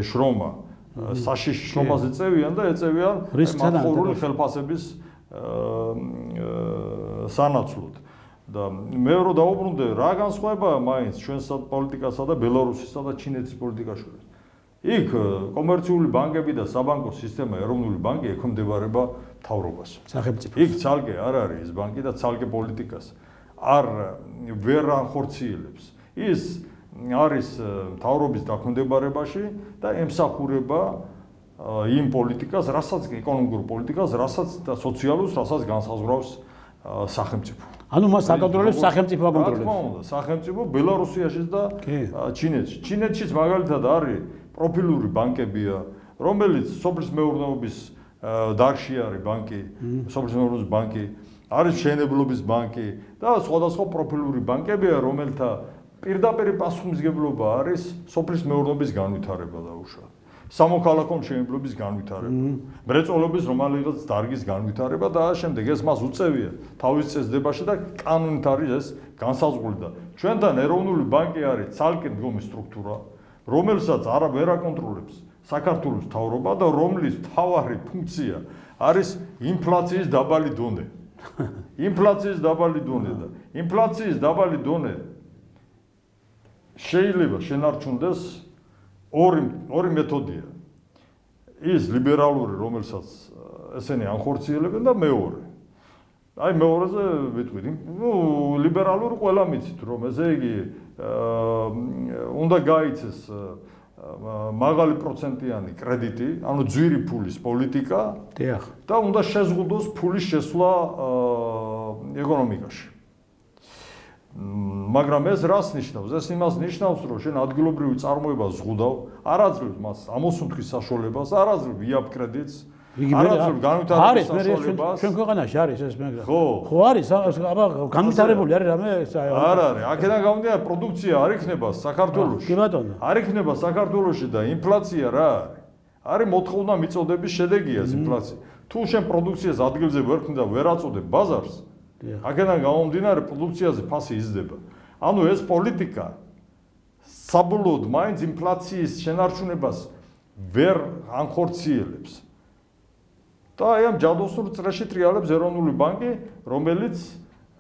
შრომა. საშიში შრომაზე წევიან და ეწევიან მათხოვრული ხელფასების სანაცვლოდ. და მე რო დაუბრუნდე, რა განსხვავებაა მაინც ჩვენს პოლიტიკასა და ბელარუსისა და ჩინეთის პოლიტიკას შორის. იქ კომერციული ბანკები და საბანკო სისტემა, ეროვნული ბანკი ექვემდებარება მთავრობას. სახელმწიფოს. იქ ცალკე არ არის ეს ბანკი და ცალკე პოლიტიკას ვერ ანხორციელებს. ის არის მთავრობის დაქვემდებარებაში და ემსახურება იმ პოლიტიკას, რასაც ეკონომიკურ პოლიტიკას, რასაც და სოციალურს, რასაც განსაზღვრავს სახელმწიფო. ანუ მას აკონტროლებს სახელმწიფო აკონტროლებს. რა თქმა უნდა, სახელმწიფო ბელარუსიაშიც და ჩინეთში. ჩინეთშიც მაგალითად არის პროფილური ბანკებია, რომელიც სოფლის მეურნეობის დარგში არის ბანკი, სოფლის მეურნეობის ბანკი, არის მშენებლობის ბანკი და სხვადასხვა პროფილური ბანკებია, რომელთა პირდაპირ პასუხისმგებლობა არის სოფლის მეურნეობის განვითარება დაუშვათ. სამოქალაქო მშენებლობის განვითარება, მრეწველობის რომელიღაც დარგის განვითარება და შემდეგ ეს მას უწევია თავის წესდებაში და კანონით არის ეს განსაზღვრული და ჩვენთან ეროვნული ბანკი არის ცალკე მდგომი სტრუქტურა, რომელსაც ვერ აკონტროლებს საქართველოს მთავრობა და რომლის მთავარი ფუნქცია არის ინფლაციის დაბალი დონე. ინფლაციის დაბალი დონე და ინფლაციის დაბალი დონე შეიძლება შენარჩუნდეს ორი მეთოდია. ის ლიბერალური, რომელსაც ესენი ანხორციელებენ და მეორე. აი მეორეზე ვიტყვით, ლიბერალური ყველა მიცით, რომ ესე იგი უნდა გაიცეს მაღალი პროცენტიანი კრედიტი, ანუ ძვირი ფულის პოლიტიკა და უნდა შეზღუდოს ფულის შესვლა ეკონომიკაში. მაგრამ ეს რას ნიშნავს? ეს იმას ნიშნავს, რომ შენ ადგილობრივი წარმოება ზღუდავ, არ აძლევს მას ამოსუნთქვის საშუალებას, არ აძლევს ვიაპ კრედიტს, არ აძლევს განვითარების საშუალებას. ჩვენ ქვეყანაში არის ეს მაგრამ. ხო არის, აბა განვითარებული არის რამე არ არის. აქედან გამომდინარე პროდუქცია არ იქნება საქართველოში. კი ბატონო. არ იქნება საქართველოში და ინფლაცია რა არის? არის მოთხოვნა მიწოდების შედეგია ეს ინფლაცია. თუ შენ პროდუქციას ადგილზე ვერ ქმნიდა, ვერ აწოდებ ბაზარს, აქედან გამომდინარე პროდუქციაზე ფასი იზრდება. ანუ ეს პოლიტიკა საბოლოოდ მაინც ინფლაციის შენარჩუნებას ვერ ანხორციელებს. და აი ამ ჯადოსნურ წრეში ტრიალებს ეროვნული ბანკი, რომელიც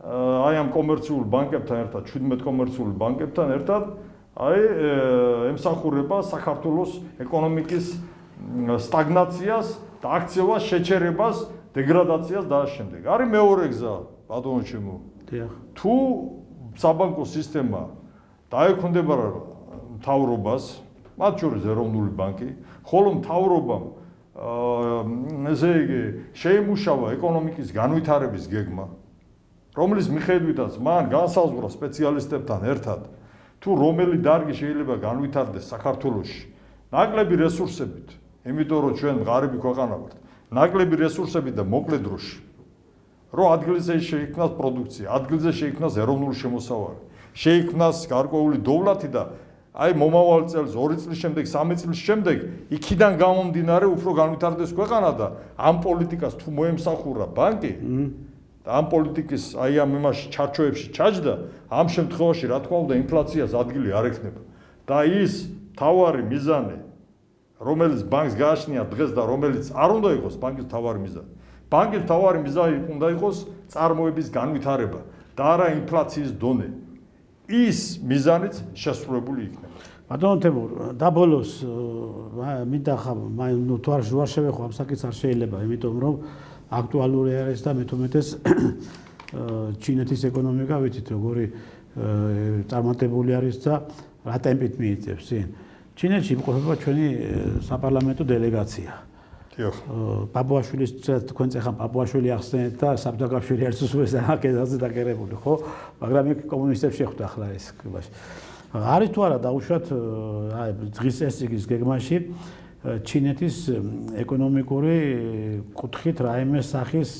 აი ამ კომერციულ ბანკებთან ერთად, 17 კომერციულ ბანკებთან ერთად აი ემსახურება საქართველოს ეკონომიკის სტაგნაციას და აქციევას, შეჩერებას, დეგრადაციას და შემდეგ. არის მეორე გზა, ბატონო ჩემო. თუ საბანკო სისტემა დაექვემდებარა მთავრობას, მათ შორის ეროვნული ბანკი, ხოლო მთავრობამ ესე იგი შეიმუშავა ეკონომიკის განვითარების გეგმა, რომლის მიხედვითაც მან განსაზღვრა სპეციალისტებთან ერთად, თუ რომელი დარგი შეიძლება განვითარდეს საქართველოში ნაკლები რესურსებით, იმიტომ რომ ჩვენ ღარიბი ქვეყანა ვართ. ნაკლები რესურსები და მოკლე დროში. რომ ადგილზე შეიქმნას პროდუქცია, ადგილზე შეიქმნას ეროვნული შემოსავალი, შეიქმნას გარკვეული დოვლათი და აი მომავალ წელს 2 წლის შემდეგ, 3 წლის შემდეგ იქიდან გამომდინარე უფრო განვითარდეს ქვეყანა და ამ პოლიტიკას თუ მოემსახურა ბანკი და ამ პოლიტიკის აი ამ იმაში ჩარჩოებში ჩაჯდა, ამ შემთხვევაში რა თქმა უნდა ინფლაციას ადგილი არ ექნება. და ის თავარი მიზანი, რომელიც ბანკს გააჩნია დღეს და რომელიც არ უნდა იყოს ბანკის თავარი მიზანი. ბანკის თავარი მიზანი უნდა იყოს წარმოების განვითარება და არა ინფლაციის დონე. ის მიზანიც შესრულებული იქნება. ბატონო თემურ, და ბოლოს მინდა ნუ თუ არ შევეხო ამ საკითხს არ შეიძლება, იმიტომ რომ აქტუალური არის და მეთუმეტეს ჩინეთის ეკონომიკა ვიცით როგორი წარმატებული არის და რა ტემპით მიიწევს წინ. ჩინეთში იმყოფება ჩვენი საპარლამენტო დელეგაცია. პაპუაშვილის თქვენ წეხან პაპუაშვილი ახსენეთ და საბჭოთაშვილი არის უზურეს აკედაზე დაკერებული, ხო? მაგრამ იქ კომუნისტებს შეხვდა ახლა ეს კუბაში. არის თუ არა დაუშვათ აი დღის ესიგის გეგმაში ჩინეთის ეკონომიკური კუთხით რაიმე სახის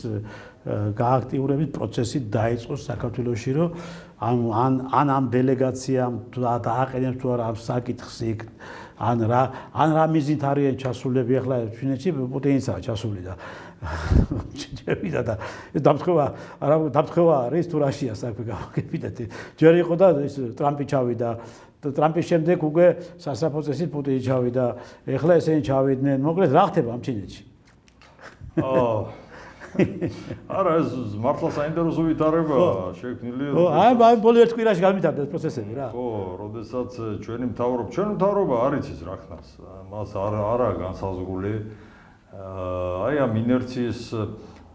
გააქტიურების პროცესი დაიწყოს საქართველოში, რომ ამ დელეგაციამ დააყენებს თუ არა ამ საკითხს იქ ან რა მიზნით არიან ჩასულები ახლა ჩინეთში პუტინიცაა ჩასული და ჩერვიდა და დამთხევა არის თუ რაშია საქმე გამოგებინათ ჯერ იყო და ის ტრამპი ჩავიდა ტრამპის შემდეგ უკვე სასაფო წესით პუტინი ჩავიდა ეხლა ესენი ჩავიდნენ მოკლედ რა ხდება ამ ჩინეთში არა ეს მართლა საინტერესო ვითარება შექმნილია. ხო, აი ბოლო ერთ კვირაში გამვითარდა ეს პროცესები რა. ხო, როდესაც ჩვენი მთავრობა არ იცის რა ხნას. მას არა განსაზღვრული. აი ამ ინერციის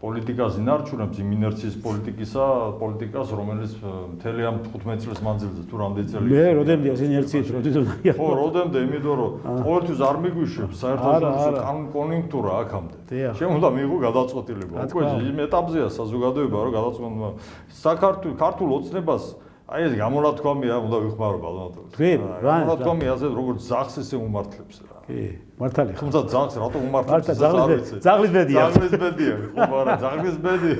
პოლიტიკას ინარჩუნებს იმ ინერციის პოლიტიკას, რომელიც მთელი ამ 15 წლის მანძილზე თუ რამდენი წელი. მე როდემდე ეს ინერციით როდემდე. ხო, როდემდე, იმიტომ რომ ყოველთვის არ მიგვიშვებს საერთაშორისო კონიუნქტურა აქამდე. შენ უნდა მიიღო გადაწყვეტილება. უკვე იმ ეტაპზეა საზოგადოება, რომ გადაწყვეტილება ქართულ ოცნებას აი ეს გამონათქვამია უნდა ვიხმარო ბალანტო. გამონათქვამია ასე როგორც ძაღლს ესე უმართლებს რა. კი, მართალია. თუმცა ძაღლს რატო უმართლებს? ძაღლის ბედია. ძაღლის ბედია. ხო, მაგრამ ძაღლის ბედი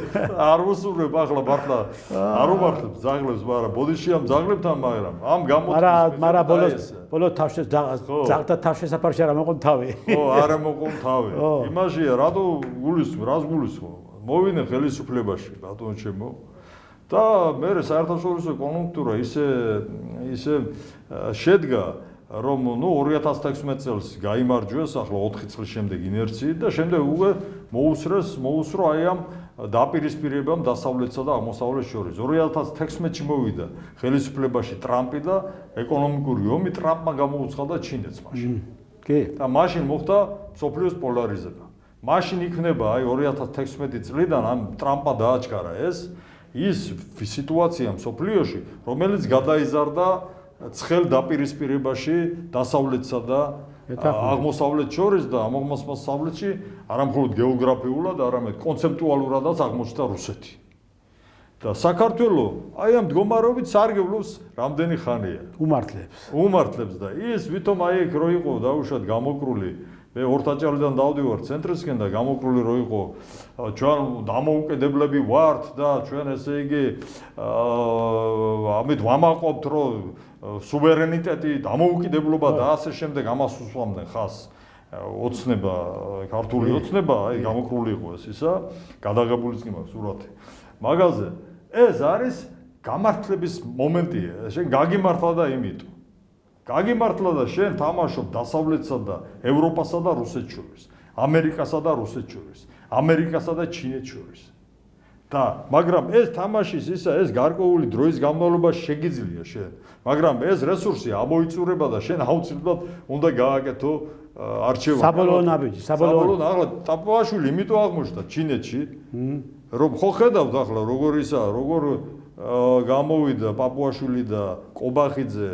არ უსურვებ ახლა მართლა. არ უმართლებს ძაღლებს, მაგრამ ბოდიში ამ ძაღლებთან, მაგრამ ამ გამოთქმის. მაგრამ ბოლოს ძაღლთა თავშესაფარში არ მოყონ თავი. ხო, არ მოყონ თავი. იმაშია რატო რას გულისხმობ? მოვინე ხელისუფლებაში, ბატონო ჩემო. და მე საერთაშორისო კონიუნქტურა ისე შედგა რომ 2016 წელს გაიმარჯვეს ახლა 4 წლის შემდეგ ინერციით და შემდეგ უკვე მოუსრო აი ამ დაპირისპირებამ დასავლეთსა და აღმოსავლეთს შორის 2016-ში მოვიდა ხელისუფლებაში ტრამპი და ეკონომიკური ომი ტრამპმა გამოუცხადა ჩინეთს მაშინ. კი. და მაშინ მოხდა მსოფლიოს პოლარიზება. მაშინ იქნება აი 2016 წლიდან ამ ტრამპმა დააჩქარა ის სიტუაცია მსოფლიოში, რომელიც გადაიზარდა ცხელ დაპირისპირებაში დასავლეთსა და აღმოსავლეთს შორის და ამ აღმოსავლეთში არა მხოლოდ გეოგრაფიულად, არამედ კონცეპტუალურადაც აღმოჩნდა რუსეთი. და საქართველო აი ამ მდგომარეობით სარგებლობს რამდენი ხანია. უმართლებს და ის ვითომ აი ეგ რო იყო დაუშვათ გამოკრული მე ორთაჭალიდან დავდივარ ცენტრისკენ და გამოკრული რო იყო ჩვენ დამოუკიდებლები ვართ და ჩვენ ესე იგი ამით ვამაყობთ რომ სუვერენიტეტი დამოუკიდებლობა და ასე შემდეგ ამას უსვამდნენ ხას ოცნება ქართული ოცნება აი გამოკრული იყო ეს ისა გადაღებულიც კი მაქვს სურათი მაგაზე ეს არის გამართლების მომენტია შენ გაგიმართლა და იმიტომ გაგიმართლა და შენ თამაშობ დასავლეთსა და ევროპასა და რუსეთს შორის, ამერიკასა და რუსეთს შორის, ამერიკასა და ჩინეთს შორის. და მაგრამ ეს თამაშის ეს გარკვეული დროის განმავლობაში შეგიძლია შენ. მაგრამ ეს რესურსი ამოიწურება და შენ აუცილებლად უნდა გააკეთო არჩევანი. საბოლოო ნაბიჯი, საბოლოო ახლა ტაპუაშვილი იმიტომ აღმოჩნდა ჩინეთში, რომ ხო ხედავთ ახლა როგორ გამოვიდა პაპუაშვილი და კობახიძე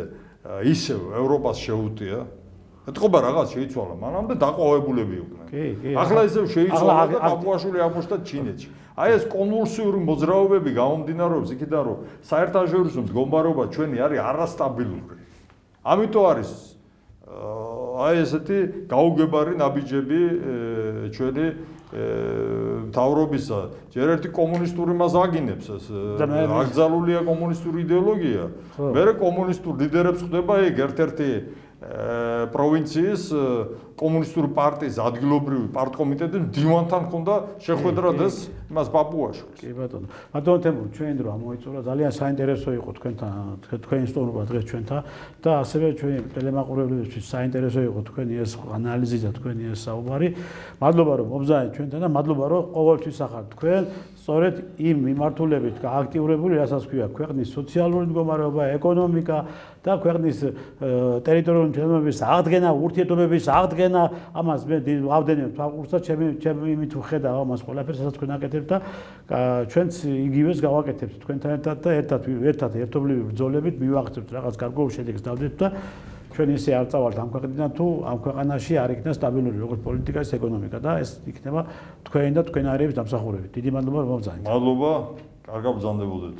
ისევ ევროპას შეუტია. ეთყობა რაღაც შეიცვალა, მანამდე დაყვავებულები იყვნენ. ახლა ისევ შეიცვალა და პაპუაშვილი აღმოჩნდა ჩინეთში. აი ეს კონვულსიური მოძრაობები გამომდინარეობს იქიდან, რომ საერთაშორისო მდგომარეობა ჩვენი არის არასტაბილური. ამიტომ არის აი ესეთი გაუგებარი ნაბიჯები ჩვენი მთავრობისა. ჯერ ერთი კომუნისტური მას აგინებს ეს აკრძალულია კომუნისტური იდეოლოგია. მერე კომუნისტურ ლიდერებს ხდება ეგ ერთ-ერთი პროვინციის კომუნისტური პარტიის ადგილობრივი პარტკომიტეტის მდივანთან ჰქონდა შეხვედრა ეს მას პაპუაშვილს. კი ბატონო. ბატონო თემური ჩვენი დრო ამოიწურა ძალიან საინტერესო იყო თქვენი სტუმრობა დღეს ჩვენთან და ასევე ჩვენი ტელემაყურებლებისთვის საინტერესო იყო თქვენი ეს ანალიზი და თქვენი ეს საუბარი. მადლობა რომ მობზაენ ჩვენთან და მადლობა რომ ყოველთვის ახართ თქვენ სწორედ იმ მიმართულებით გააქტიურებული, რასაც ქვია ქვეყნის სოციალური მდგომარეობა, ეკონომიკა და ქვეყნის ტერიტორიული მთლიანობის აღდგენა, ურთიერთობების აღდგენა, ამას მე ვავდენებ თვალყურსა, ჩემი იმით ვხედავ ამას ყველაფერს, რასაც თქვენ აკეთებთ და ჩვენც იგივეს გავაკეთებთ თქვენთან ერთად და ერთად ერთობლივი ბრძოლებით მივაღწევთ რაღაც გარკვეულ შედეგს დავდეთ და ჩვენ ისე არ წავალთ ამ ქვეყნიდან თუ ამ ქვეყანაში არ იქნება სტაბილური როგორც პოლიტიკა, ისე ეკონომიკა და ეს იქნება თქვენი და თქვენარიების დამსახურებით. დიდი მადლობა რომ მობრძანეთ. მადლობა, კარგად ბრძანდებოდეთ.